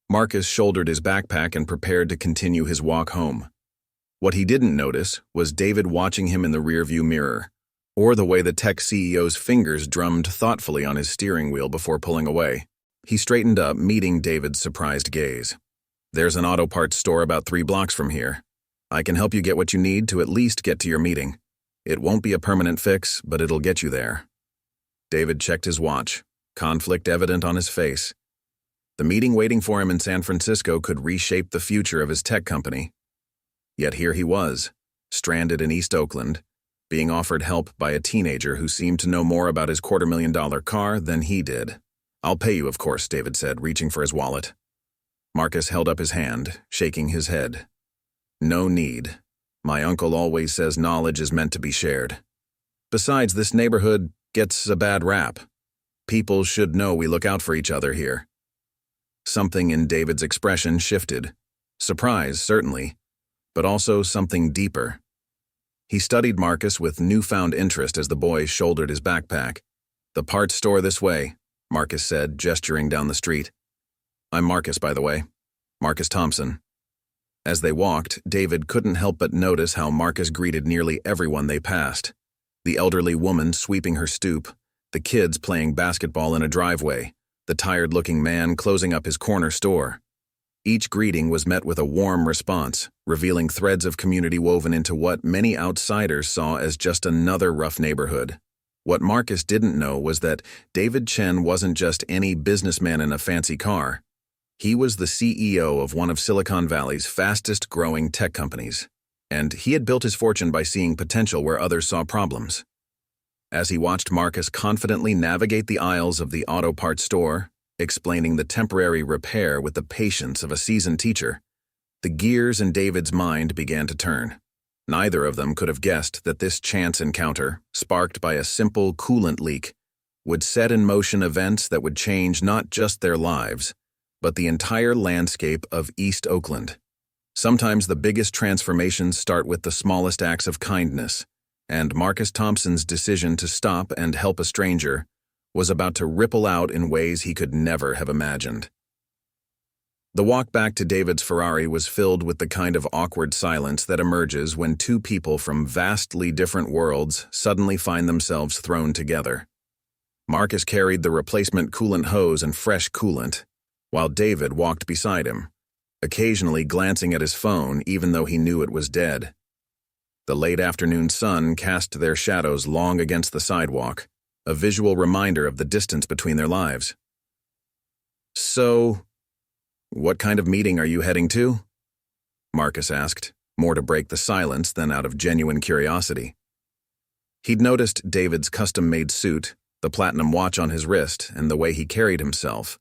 Marcus shouldered his backpack and prepared to continue his walk home. What he didn't notice was David watching him in the rearview mirror, or the way the tech CEO's fingers drummed thoughtfully on his steering wheel before pulling away. He straightened up, meeting David's surprised gaze. There's an auto parts store about 3 blocks from here. I can help you get what you need to at least get to your meeting. It won't be a permanent fix, but it'll get you there. David checked his watch, conflict evident on his face. The meeting waiting for him in San Francisco could reshape the future of his tech company. Yet here he was, stranded in East Oakland, being offered help by a teenager who seemed to know more about his $250,000 car than he did. I'll pay you, of course, David said, reaching for his wallet. Marcus held up his hand, shaking his head. No need. My uncle always says knowledge is meant to be shared. Besides, this neighborhood gets a bad rap. People should know we look out for each other here. Something in David's expression shifted. Surprise, certainly, but also something deeper. He studied Marcus with newfound interest as the boy shouldered his backpack. The parts store this way, Marcus said, gesturing down the street. I'm Marcus, by the way. Marcus Thompson. As they walked, David couldn't help but notice how Marcus greeted nearly everyone they passed. The elderly woman sweeping her stoop, the kids playing basketball in a driveway, the tired-looking man closing up his corner store. Each greeting was met with a warm response, revealing threads of community woven into what many outsiders saw as just another rough neighborhood. What Marcus didn't know was that David Chen wasn't just any businessman in a fancy car. He was the CEO of one of Silicon Valley's fastest-growing tech companies, and he had built his fortune by seeing potential where others saw problems. As he watched Marcus confidently navigate the aisles of the auto parts store, explaining the temporary repair with the patience of a seasoned teacher, the gears in David's mind began to turn. Neither of them could have guessed that this chance encounter, sparked by a simple coolant leak, would set in motion events that would change not just their lives, but the entire landscape of East Oakland. Sometimes the biggest transformations start with the smallest acts of kindness, and Marcus Thompson's decision to stop and help a stranger was about to ripple out in ways he could never have imagined. The walk back to David's Ferrari was filled with the kind of awkward silence that emerges when two people from vastly different worlds suddenly find themselves thrown together. Marcus carried the replacement coolant hose and fresh coolant, while David walked beside him, occasionally glancing at his phone even though he knew it was dead. The late afternoon sun cast their shadows long against the sidewalk, a visual reminder of the distance between their lives. "So, what kind of meeting are you heading to?" Marcus asked, more to break the silence than out of genuine curiosity. He'd noticed David's custom-made suit, the platinum watch on his wrist, and the way he carried himself,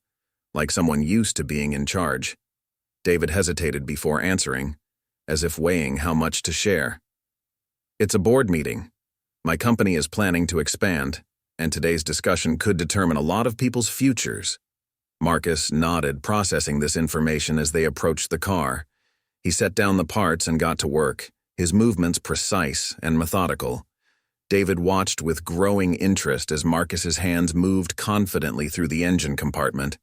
like someone used to being in charge. David hesitated before answering, as if weighing how much to share. "It's a board meeting. My company is planning to expand, and today's discussion could determine a lot of people's futures." Marcus nodded, processing this information as they approached the car. He set down the parts and got to work, his movements precise and methodical. David watched with growing interest as Marcus's hands moved confidently through the engine compartment,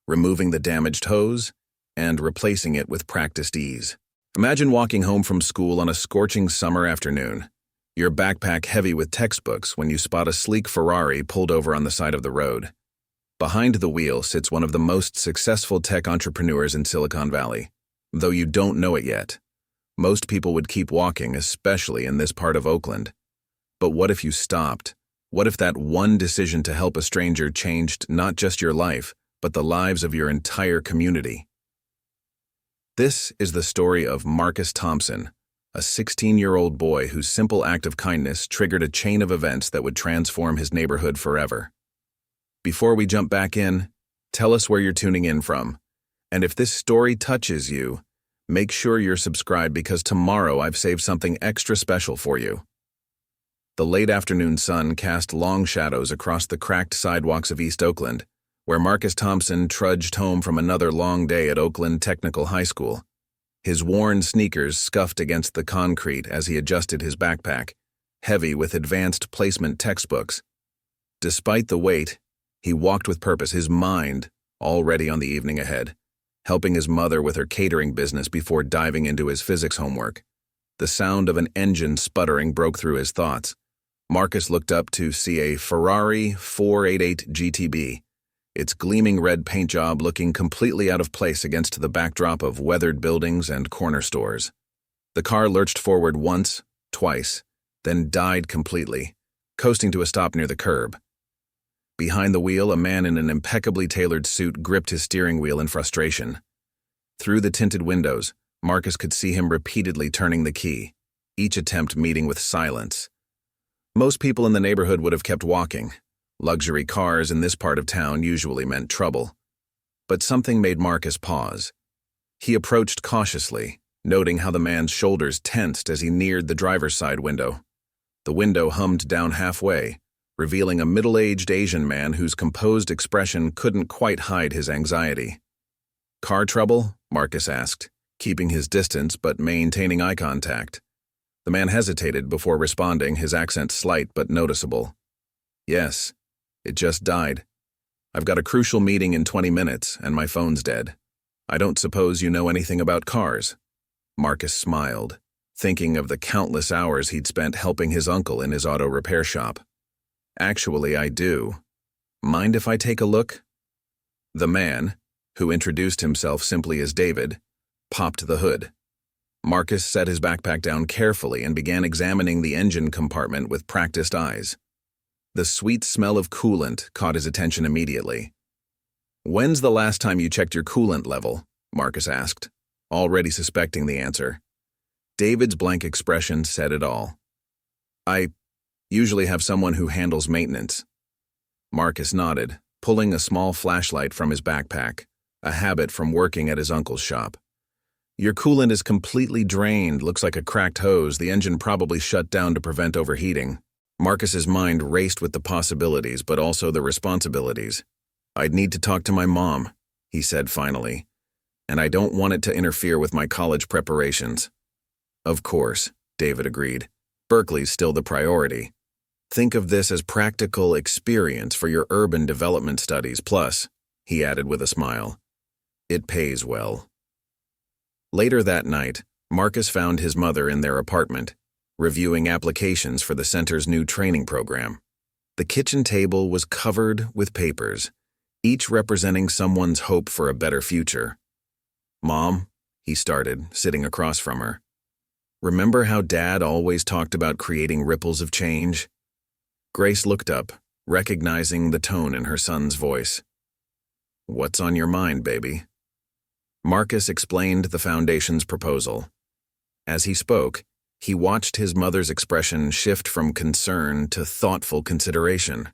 removing the damaged hose and replacing it with practiced ease. Imagine walking home from school on a scorching summer afternoon, your backpack heavy with textbooks when you spot a sleek Ferrari pulled over on the side of the road. Behind the wheel sits one of the most successful tech entrepreneurs in Silicon Valley, though you don't know it yet. Most people would keep walking, especially in this part of Oakland. But what if you stopped? What if that one decision to help a stranger changed not just your life, but the lives of your entire community? This is the story of Marcus Thompson, a 16-year-old boy whose simple act of kindness triggered a chain of events that would transform his neighborhood forever. Before we jump back in, tell us where you're tuning in from. And if this story touches you, make sure you're subscribed because tomorrow I've saved something extra special for you. The late afternoon sun cast long shadows across the cracked sidewalks of East Oakland, where Marcus Thompson trudged home from another long day at Oakland Technical High School. His worn sneakers scuffed against the concrete as he adjusted his backpack, heavy with advanced placement textbooks. Despite the weight, he walked with purpose, his mind already on the evening ahead, helping his mother with her catering business before diving into his physics homework. The sound of an engine sputtering broke through his thoughts. Marcus looked up to see a Ferrari 488 GTB, its gleaming red paint job looking completely out of place against the backdrop of weathered buildings and corner stores. The car lurched forward once, twice, then died completely, coasting to a stop near the curb. Behind the wheel, a man in an impeccably tailored suit gripped his steering wheel in frustration. Through the tinted windows, Marcus could see him repeatedly turning the key, each attempt meeting with silence. Most people in the neighborhood would have kept walking. Luxury cars in this part of town usually meant trouble. But something made Marcus pause. He approached cautiously, noting how the man's shoulders tensed as he neared the driver's side window. The window hummed down halfway, revealing a middle-aged Asian man whose composed expression couldn't quite hide his anxiety. "Car trouble?" Marcus asked, keeping his distance but maintaining eye contact. The man hesitated before responding, his accent slight but noticeable. "Yes. It just died. I've got a crucial meeting in 20 minutes, and my phone's dead. I don't suppose you know anything about cars?" Marcus smiled, thinking of the countless hours he'd spent helping his uncle in his auto repair shop. "Actually, I do. Mind if I take a look?" The man, who introduced himself simply as David, popped the hood. Marcus set his backpack down carefully and began examining the engine compartment with practiced eyes. The sweet smell of coolant caught his attention immediately. "When's the last time you checked your coolant level?" Marcus asked, already suspecting the answer. David's blank expression said it all. "I usually have someone who handles maintenance." Marcus nodded, pulling a small flashlight from his backpack, a habit from working at his uncle's shop. "Your coolant is completely drained, looks like a cracked hose. The engine probably shut down to prevent overheating." Marcus's mind raced with the possibilities, but also the responsibilities. "I'd need to talk to my mom," he said finally, "and I don't want it to interfere with my college preparations." "Of course," David agreed. "Berkeley's still the priority. Think of this as practical experience for your urban development studies. Plus," he added with a smile, "it pays well." Later that night, Marcus found his mother in their apartment, reviewing applications for the center's new training program. The kitchen table was covered with papers, each representing someone's hope for a better future. "Mom," he started, sitting across from her, "remember how Dad always talked about creating ripples of change?" Grace looked up, recognizing the tone in her son's voice. "What's on your mind, baby?" Marcus explained the foundation's proposal. As he spoke, he watched his mother's expression shift from concern to thoughtful consideration.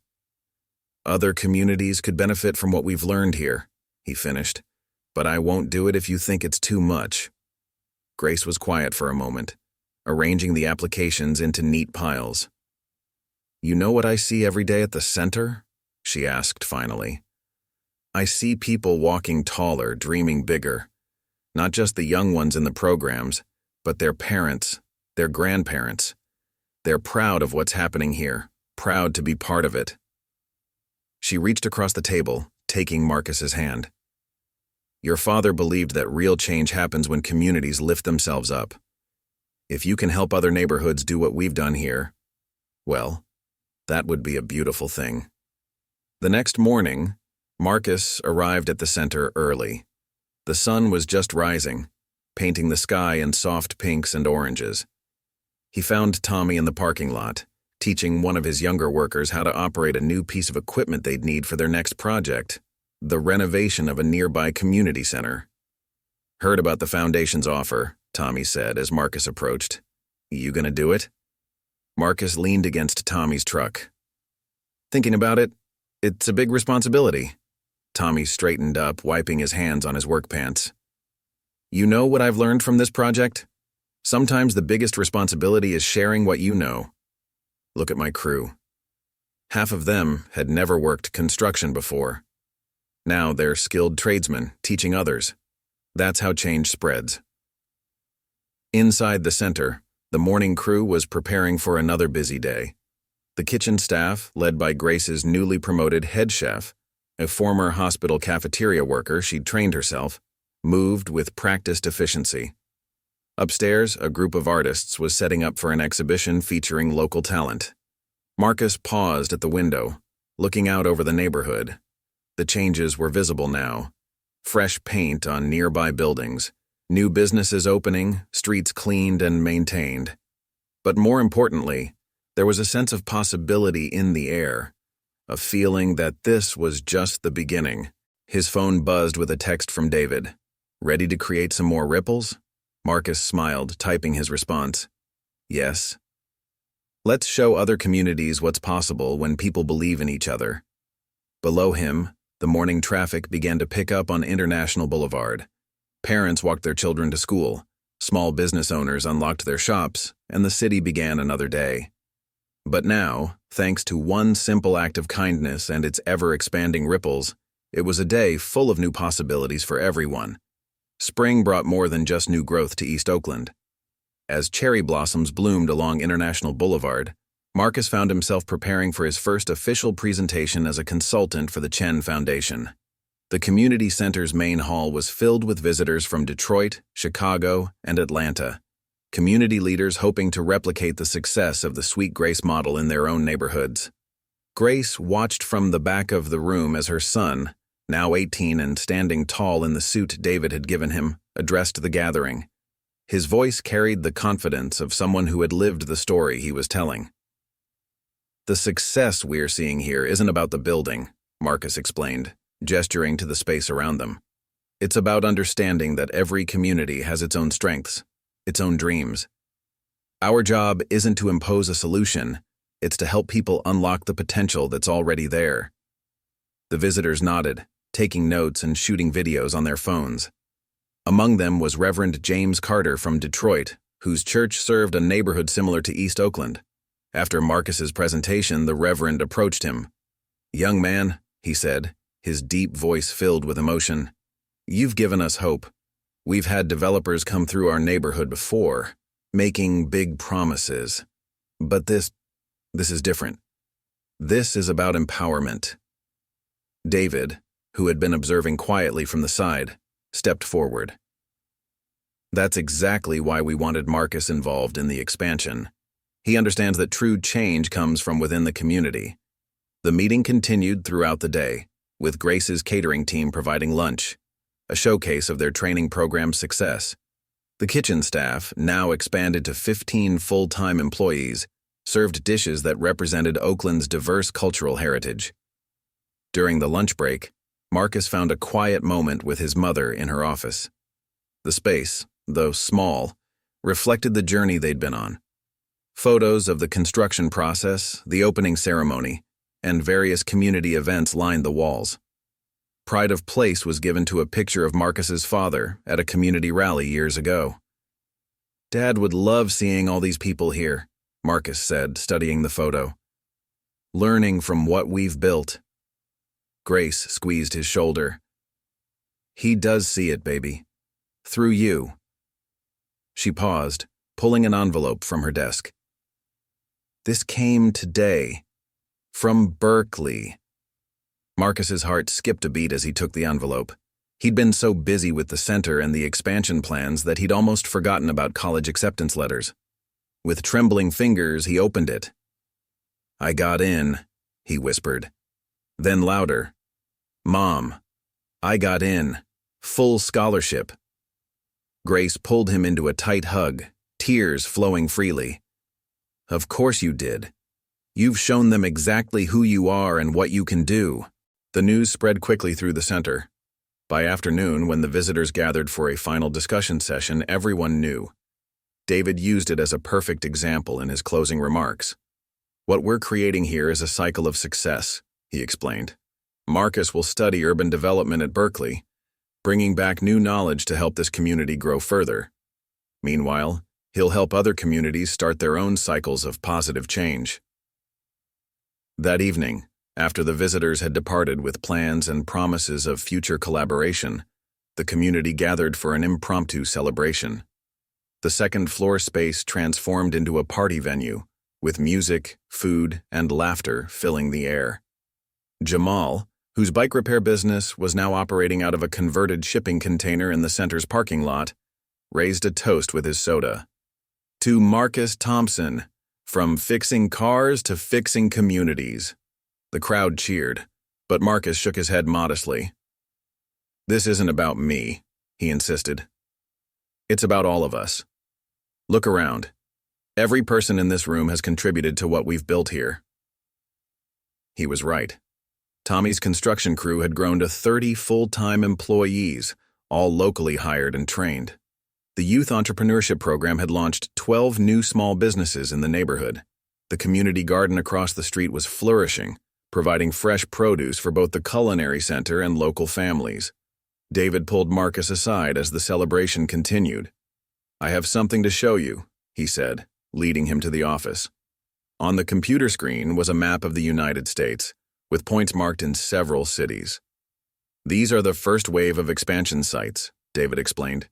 "Other communities could benefit from what we've learned here," he finished, "but I won't do it if you think it's too much." Grace was quiet for a moment, arranging the applications into neat piles. "You know what I see every day at the center?" she asked finally. "I see people walking taller, dreaming bigger. Not just the young ones in the programs, but their parents, their grandparents. They're proud of what's happening here, proud to be part of it." She reached across the table, taking Marcus's hand. "Your father believed that real change happens when communities lift themselves up. If you can help other neighborhoods do what we've done here, well, that would be a beautiful thing." The next morning, Marcus arrived at the center early. The sun was just rising, painting the sky in soft pinks and oranges. He found Tommy in the parking lot, teaching one of his younger workers how to operate a new piece of equipment they'd need for their next project, the renovation of a nearby community center. "Heard about the foundation's offer," Tommy said as Marcus approached. "You gonna do it?" Marcus leaned against Tommy's truck. "Thinking about it, it's a big responsibility." Tommy straightened up, wiping his hands on his work pants. "You know what I've learned from this project? Sometimes the biggest responsibility is sharing what you know. Look at my crew. Half of them had never worked construction before. Now they're skilled tradesmen, teaching others. That's how change spreads." Inside the center, the morning crew was preparing for another busy day. The kitchen staff, led by Grace's newly promoted head chef, a former hospital cafeteria worker she'd trained herself, moved with practiced efficiency. Upstairs, a group of artists was setting up for an exhibition featuring local talent. Marcus paused at the window, looking out over the neighborhood. The changes were visible now. Fresh paint on nearby buildings, new businesses opening, streets cleaned and maintained. But more importantly, there was a sense of possibility in the air, a feeling that this was just the beginning. His phone buzzed with a text from David. "Ready to create some more ripples?" Marcus smiled, typing his response. "Yes. Let's show other communities what's possible when people believe in each other." Below him, the morning traffic began to pick up on International Boulevard. Parents walked their children to school, small business owners unlocked their shops, and the city began another day. But now, thanks to one simple act of kindness and its ever-expanding ripples, it was a day full of new possibilities for everyone. Spring brought more than just new growth to East Oakland. As cherry blossoms bloomed along International Boulevard, Marcus found himself preparing for his first official presentation as a consultant for the Chen Foundation. The community center's main hall was filled with visitors from Detroit, Chicago, and Atlanta, community leaders hoping to replicate the success of the Sweet Grace model in their own neighborhoods. Grace watched from the back of the room as her son, now 18 and standing tall in the suit David had given him, addressed the gathering. His voice carried the confidence of someone who had lived the story he was telling. "The success we're seeing here isn't about the building," Marcus explained, gesturing to the space around them. "It's about understanding that every community has its own strengths, its own dreams. Our job isn't to impose a solution, it's to help people unlock the potential that's already there." The visitors nodded, taking notes and shooting videos on their phones. Among them was Reverend James Carter from Detroit, whose church served a neighborhood similar to East Oakland. After Marcus's presentation, the Reverend approached him. "Young man," he said, his deep voice filled with emotion, "you've given us hope. We've had developers come through our neighborhood before, making big promises. But this is different. This is about empowerment." David, who had been observing quietly from the side, stepped forward. "That's exactly why we wanted Marcus involved in the expansion. He understands that true change comes from within the community." The meeting continued throughout the day, with Grace's catering team providing lunch, a showcase of their training program's success. The kitchen staff, now expanded to 15 full-time employees, served dishes that represented Oakland's diverse cultural heritage. During the lunch break, Marcus found a quiet moment with his mother in her office. The space, though small, reflected the journey they'd been on. Photos of the construction process, the opening ceremony, and various community events lined the walls. Pride of place was given to a picture of Marcus's father at a community rally years ago. "Dad would love seeing all these people here," Marcus said, studying the photo. "Learning from what we've built." Grace squeezed his shoulder. "He does see it, baby. Through you." She paused, pulling an envelope from her desk. "This came today. From Berkeley." Marcus's heart skipped a beat as he took the envelope. He'd been so busy with the center and the expansion plans that he'd almost forgotten about college acceptance letters. With trembling fingers, he opened it. "I got in," he whispered. Then louder, "Mom, I got in. Full scholarship." Grace pulled him into a tight hug, tears flowing freely. "Of course you did. You've shown them exactly who you are and what you can do." The news spread quickly through the center. By afternoon, when the visitors gathered for a final discussion session, everyone knew. David used it as a perfect example in his closing remarks. "What we're creating here is a cycle of success," he explained. "Marcus will study urban development at Berkeley, bringing back new knowledge to help this community grow further. Meanwhile, he'll help other communities start their own cycles of positive change." That evening, after the visitors had departed with plans and promises of future collaboration, the community gathered for an impromptu celebration. The second-floor space transformed into a party venue, with music, food, and laughter filling the air. Jamal, whose bike repair business was now operating out of a converted shipping container in the center's parking lot, raised a toast with his soda. "To Marcus Thompson, from fixing cars to fixing communities." The crowd cheered, but Marcus shook his head modestly. "This isn't about me," he insisted. "It's about all of us. Look around. Every person in this room has contributed to what we've built here." He was right. Tommy's construction crew had grown to 30 full-time employees, all locally hired and trained. The youth entrepreneurship program had launched 12 new small businesses in the neighborhood. The community garden across the street was flourishing, providing fresh produce for both the culinary center and local families. David pulled Marcus aside as the celebration continued. "I have something to show you," he said, leading him to the office. On the computer screen was a map of the United States, with points marked in several cities. "These are the first wave of expansion sites," David explained.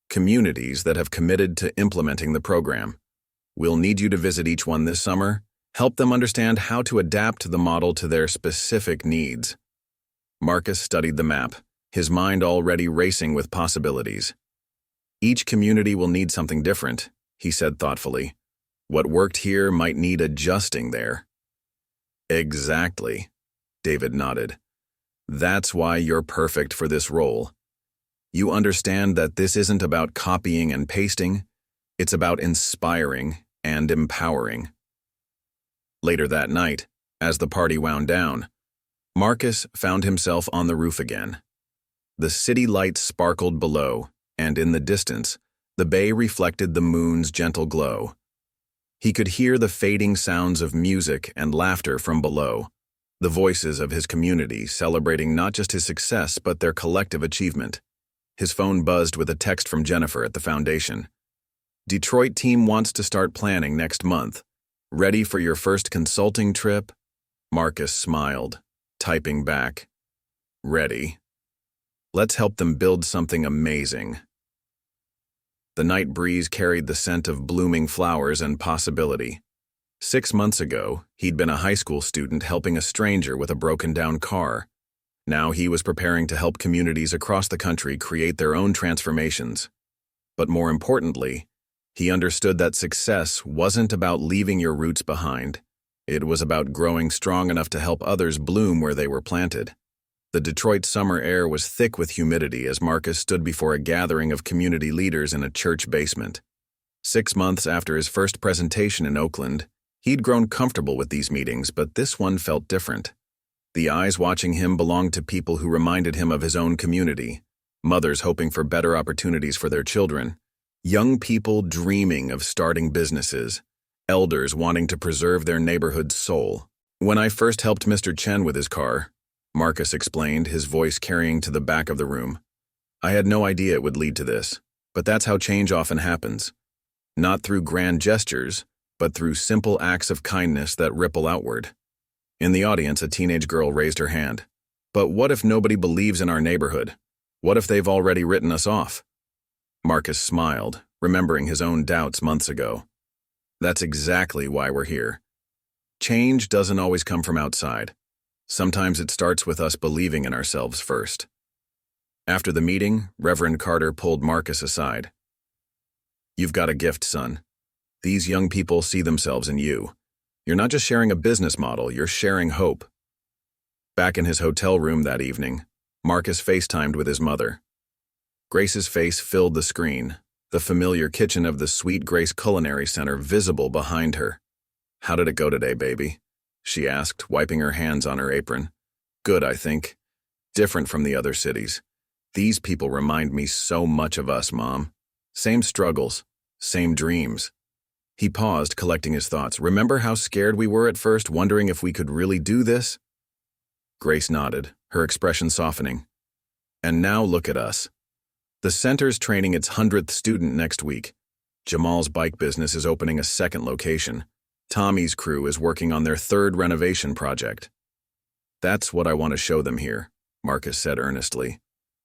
"Communities that have committed to implementing the program. We'll need you to visit each one this summer, help them understand how to adapt the model to their specific needs." Marcus studied the map, his mind already racing with possibilities. "Each community will need something different," he said thoughtfully. "What worked here might need adjusting there." "Exactly," David nodded. That's why you're perfect for this role. You understand that this isn't about copying and pasting, it's about inspiring and empowering. Later that night, as the party wound down, Marcus found himself on the roof again. The city lights sparkled below, and in the distance, the bay reflected the moon's gentle glow. He could hear the fading sounds of music and laughter from below, the voices of his community celebrating not just his success but their collective achievement. His phone buzzed with a text from Jennifer at the foundation. "Detroit team wants to start planning next month. Ready for your first consulting trip?" Marcus smiled, typing back, "Ready. Let's help them build something amazing." The night breeze carried the scent of blooming flowers and possibility. 6 months ago, he'd been a high school student helping a stranger with a broken-down car. Now he was preparing to help communities across the country create their own transformations. But more importantly, he understood that success wasn't about leaving your roots behind. It was about growing strong enough to help others bloom where they were planted. The Detroit summer air was thick with humidity as Marcus stood before a gathering of community leaders in a church basement. 6 months after his first presentation in Oakland, he'd grown comfortable with these meetings, but this one felt different. The eyes watching him belonged to people who reminded him of his own community, mothers hoping for better opportunities for their children, young people dreaming of starting businesses, elders wanting to preserve their neighborhood's soul. "When I first helped Mr. Chen with his car," Marcus explained, his voice carrying to the back of the room, "I had no idea it would lead to this, but that's how change often happens. Not through grand gestures, but through simple acts of kindness that ripple outward." In the audience, a teenage girl raised her hand. "But what if nobody believes in our neighborhood? What if they've already written us off?" Marcus smiled, remembering his own doubts months ago. "That's exactly why we're here. Change doesn't always come from outside. Sometimes it starts with us believing in ourselves first." After the meeting, Reverend Carter pulled Marcus aside. "You've got a gift, son. These young people see themselves in you. You're not just sharing a business model, you're sharing hope." Back in his hotel room that evening, Marcus FaceTimed with his mother. Grace's face filled the screen, the familiar kitchen of the Sweet Grace Culinary Center visible behind her. "How did it go today, baby?" she asked, wiping her hands on her apron. "Good, I think. Different from the other cities. These people remind me so much of us, Mom. Same struggles, same dreams." He paused, collecting his thoughts. "Remember how scared we were at first, wondering if we could really do this?" Grace nodded, her expression softening. "And now look at us. The center's training its 100th student next week. Jamal's bike business is opening a second location. Tommy's crew is working on their 3rd renovation project. That's what I want to show them here," Marcus said earnestly.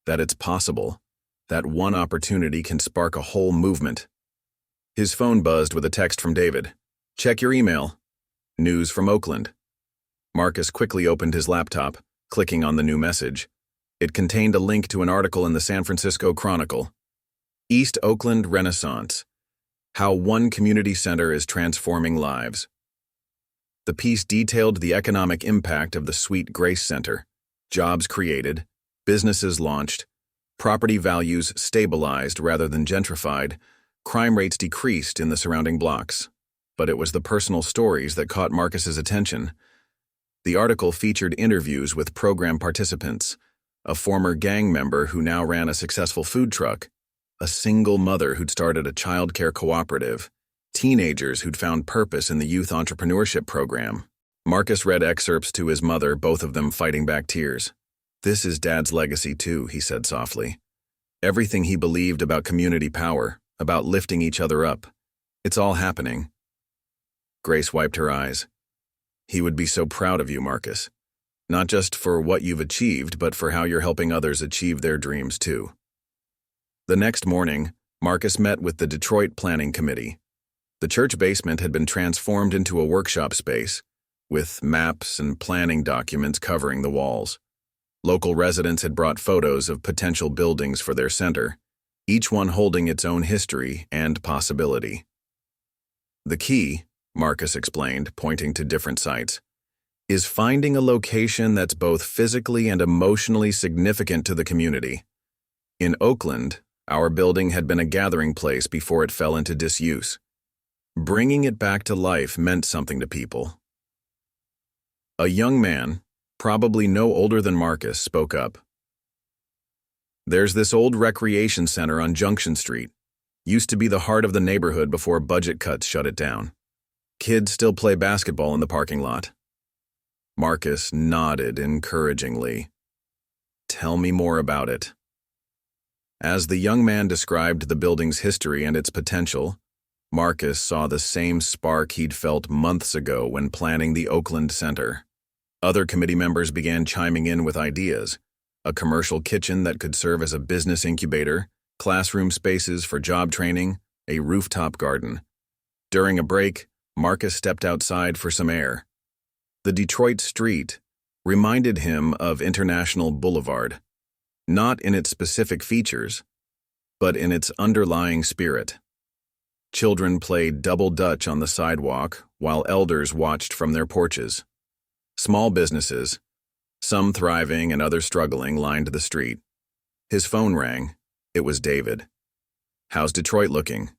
"That it's possible. That one opportunity can spark a whole movement." His phone buzzed with a text from David. "Check your email. News from Oakland." Marcus quickly opened his laptop, clicking on the new message. It contained a link to an article in the San Francisco Chronicle. "East Oakland Renaissance. How one community center is transforming lives." The piece detailed the economic impact of the Sweet Grace Center. Jobs created, businesses launched, property values stabilized rather than gentrified, crime rates decreased in the surrounding blocks. But it was the personal stories that caught Marcus's attention. The article featured interviews with program participants, a former gang member who now ran a successful food truck, a single mother who'd started a childcare cooperative, teenagers who'd found purpose in the youth entrepreneurship program. Marcus read excerpts to his mother, both of them fighting back tears. "This is Dad's legacy too," he said softly. "Everything he believed about community power, about lifting each other up. It's all happening." Grace wiped her eyes. "He would be so proud of you, Marcus. Not just for what you've achieved, but for how you're helping others achieve their dreams too." The next morning, Marcus met with the Detroit Planning Committee. The church basement had been transformed into a workshop space, with maps and planning documents covering the walls. Local residents had brought photos of potential buildings for their center, each one holding its own history and possibility. "The key," Marcus explained, pointing to different sites, is finding a location that's both physically and emotionally significant to the community. In Oakland, our building had been a gathering place before it fell into disuse. Bringing it back to life meant something to people. A young man, probably no older than Marcus, spoke up. "There's this old recreation center on Junction Street. Used to be the heart of the neighborhood before budget cuts shut it down. Kids still play basketball in the parking lot." Marcus nodded encouragingly. "Tell me more about it." As the young man described the building's history and its potential, Marcus saw the same spark he'd felt months ago when planning the Oakland Center. Other committee members began chiming in with ideas: a commercial kitchen that could serve as a business incubator, classroom spaces for job training, a rooftop garden. During a break, Marcus stepped outside for some air. The Detroit street reminded him of International Boulevard, not in its specific features, but in its underlying spirit. Children played double dutch on the sidewalk while elders watched from their porches. Small businesses, some thriving and others struggling, lined the street. His phone rang. It was David. "How's Detroit looking?"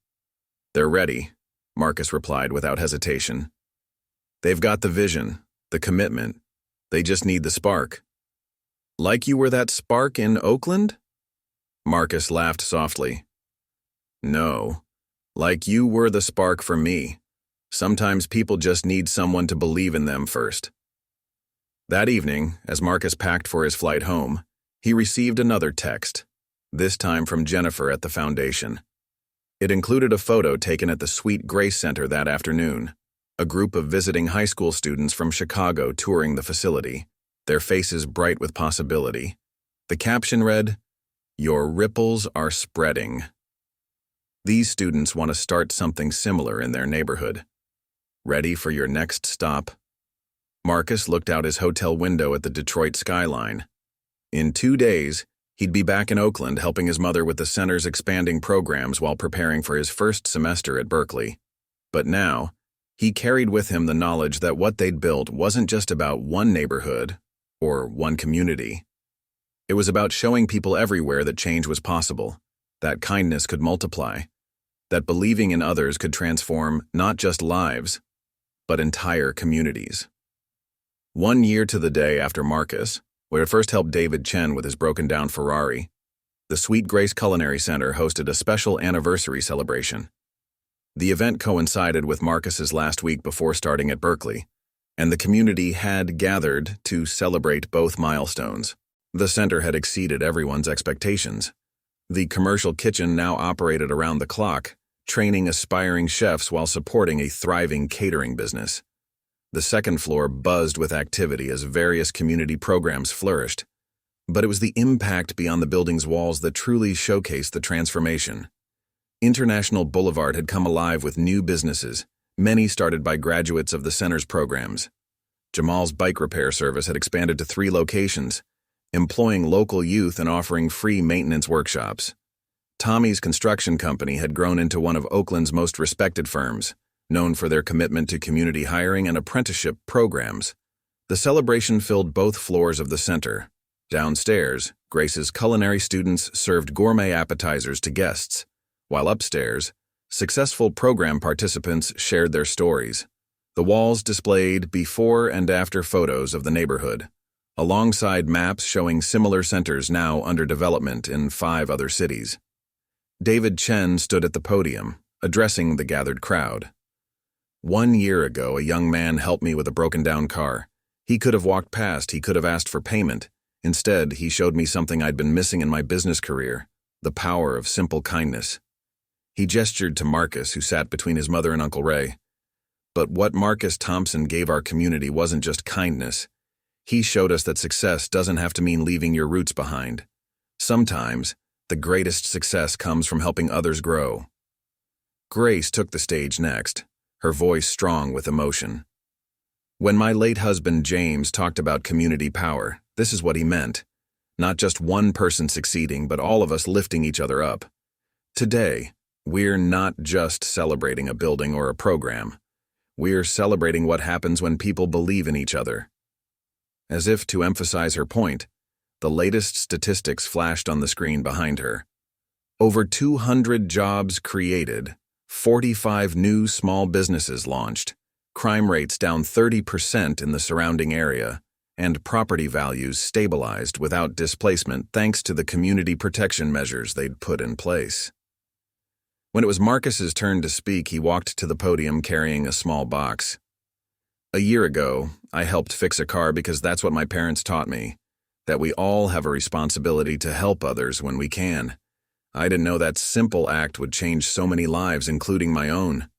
"They're ready," Marcus replied without hesitation. "They've got the vision, the commitment. They just need the spark." "Like you were that spark in Oakland?" Marcus laughed softly. "No, like you were the spark for me. Sometimes people just need someone to believe in them first." That evening, as Marcus packed for his flight home, he received another text, this time from Jennifer at the foundation. It included a photo taken at the Sweet Grace Center that afternoon, a group of visiting high school students from Chicago touring the facility, their faces bright with possibility. The caption read, "Your ripples are spreading." These students want to start something similar in their neighborhood. Ready for your next stop? Marcus looked out his hotel window at the Detroit skyline. In 2 days, he'd be back in Oakland helping his mother with the center's expanding programs while preparing for his first semester at Berkeley. But now, he carried with him the knowledge that what they'd built wasn't just about one neighborhood or one community. It was about showing people everywhere that change was possible, that kindness could multiply, that believing in others could transform not just lives, but entire communities. 1 year to the day after Marcus, where it first helped David Chen with his broken-down Ferrari, the Sweet Grace Culinary Center hosted a special anniversary celebration. The event coincided with Marcus's last week before starting at Berkeley, and the community had gathered to celebrate both milestones. The center had exceeded everyone's expectations. The commercial kitchen now operated around the clock, training aspiring chefs while supporting a thriving catering business. The second floor buzzed with activity as various community programs flourished, but it was the impact beyond the building's walls that truly showcased the transformation. International Boulevard had come alive with new businesses, many started by graduates of the center's programs. Jamal's bike repair service had expanded to 3 locations, employing local youth and offering free maintenance workshops. Tommy's construction company had grown into one of Oakland's most respected firms, known for their commitment to community hiring and apprenticeship programs. The celebration filled both floors of the center. Downstairs, Grace's culinary students served gourmet appetizers to guests, while upstairs, successful program participants shared their stories. The walls displayed before and after photos of the neighborhood, alongside maps showing similar centers now under development in 5 other cities. David Chen stood at the podium, addressing the gathered crowd. "1 year ago, a young man helped me with a broken-down car. He could have walked past, he could have asked for payment. Instead, he showed me something I'd been missing in my business career, the power of simple kindness." He gestured to Marcus, who sat between his mother and Uncle Ray. But what Marcus Thompson gave our community wasn't just kindness. He showed us that success doesn't have to mean leaving your roots behind. Sometimes, the greatest success comes from helping others grow. Grace took the stage next, her voice strong with emotion. "When my late husband James talked about community power, this is what he meant. Not just one person succeeding, but all of us lifting each other up. Today, we're not just celebrating a building or a program. We're celebrating what happens when people believe in each other, As if to emphasize her point, the latest statistics flashed on the screen behind her. Over 200 jobs created, 45 new small businesses launched, crime rates down 30% in the surrounding area, and property values stabilized without displacement thanks to the community protection measures they'd put in place. When it was Marcus's turn to speak, he walked to the podium carrying a small box. "A year ago, I helped fix a car because that's what my parents taught me, that we all have a responsibility to help others when we can. I didn't know that simple act would change so many lives, including my own."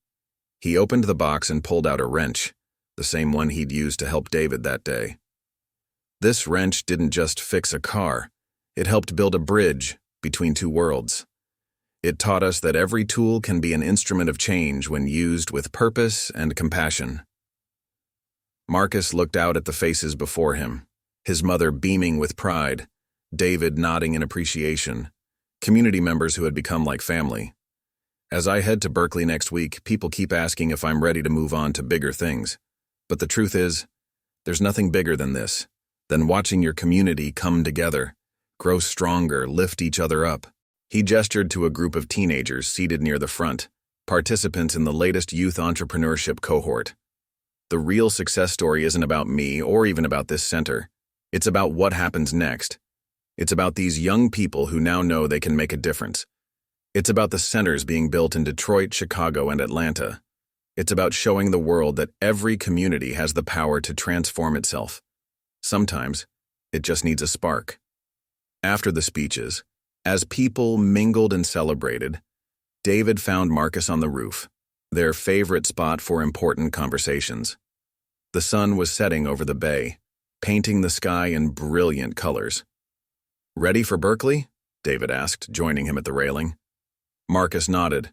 He opened the box and pulled out a wrench, the same one he'd used to help David that day. This wrench didn't just fix a car, it helped build a bridge between two worlds. It taught us that every tool can be an instrument of change when used with purpose and compassion. Marcus looked out at the faces before him, his mother beaming with pride, David nodding in appreciation, community members who had become like family. "As I head to Berkeley next week, people keep asking if I'm ready to move on to bigger things. But the truth is, there's nothing bigger than this, than watching your community come together, grow stronger, lift each other up." He gestured to a group of teenagers seated near the front, participants in the latest youth entrepreneurship cohort. "The real success story isn't about me or even about this center. It's about what happens next. It's about these young people who now know they can make a difference. It's about the centers being built in Detroit, Chicago, and Atlanta. It's about showing the world that every community has the power to transform itself. Sometimes, it just needs a spark." After the speeches, as people mingled and celebrated, David found Marcus on the roof, their favorite spot for important conversations. The sun was setting over the bay, painting the sky in brilliant colors. "Ready for Berkeley?" David asked, joining him at the railing. Marcus nodded.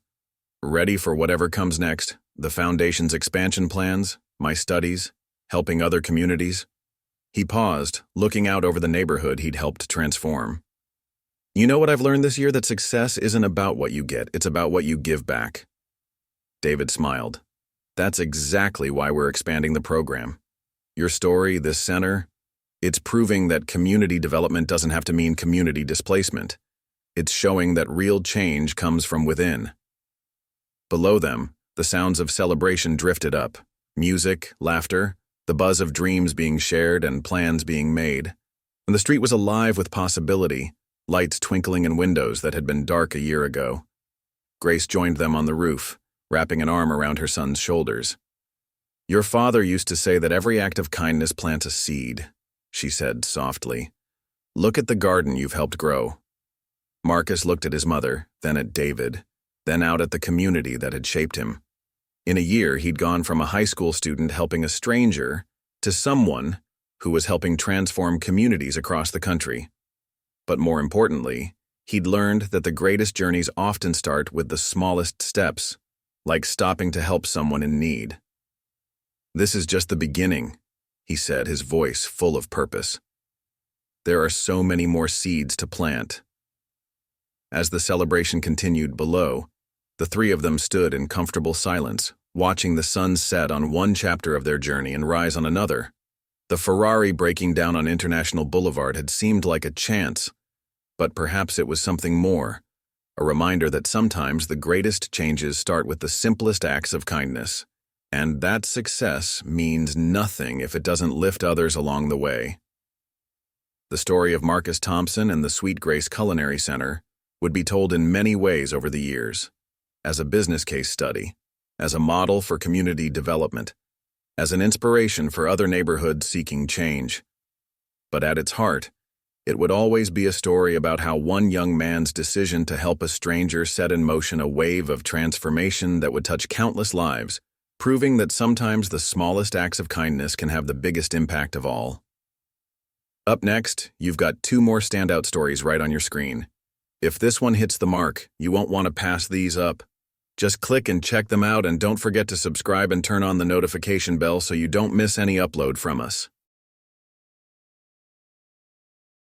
"Ready for whatever comes next, the Foundation's expansion plans, my studies, helping other communities." He paused, looking out over the neighborhood he'd helped transform. "You know what I've learned this year? That success isn't about what you get, it's about what you give back." David smiled. "That's exactly why we're expanding the program. Your story, this center, it's proving that community development doesn't have to mean community displacement. It's showing that real change comes from within." Below them, the sounds of celebration drifted up. Music, laughter, the buzz of dreams being shared and plans being made. And the street was alive with possibility, lights twinkling in windows that had been dark a year ago. Grace joined them on the roof, wrapping an arm around her son's shoulders. "Your father used to say that every act of kindness plants a seed," she said softly. "Look at the garden you've helped grow." Marcus looked at his mother, then at David, then out at the community that had shaped him. In a year, he'd gone from a high school student helping a stranger to someone who was helping transform communities across the country. But more importantly, he'd learned that the greatest journeys often start with the smallest steps, like stopping to help someone in need. "This is just the beginning," he said, his voice full of purpose. "There are so many more seeds to plant." As the celebration continued below, the three of them stood in comfortable silence, watching the sun set on one chapter of their journey and rise on another. The Ferrari breaking down on International Boulevard had seemed like a chance, but perhaps it was something more, a reminder that sometimes the greatest changes start with the simplest acts of kindness, and that success means nothing if it doesn't lift others along the way. The story of Marcus Thompson and the Sweet Grace Culinary Center would be told in many ways over the years, as a business case study, as a model for community development, as an inspiration for other neighborhoods seeking change. But at its heart, it would always be a story about how one young man's decision to help a stranger set in motion a wave of transformation that would touch countless lives, proving that sometimes the smallest acts of kindness can have the biggest impact of all. Up next, you've got two more standout stories right on your screen. If this one hits the mark, you won't want to pass these up. Just click and check them out, and don't forget to subscribe and turn on the notification bell so you don't miss any upload from us.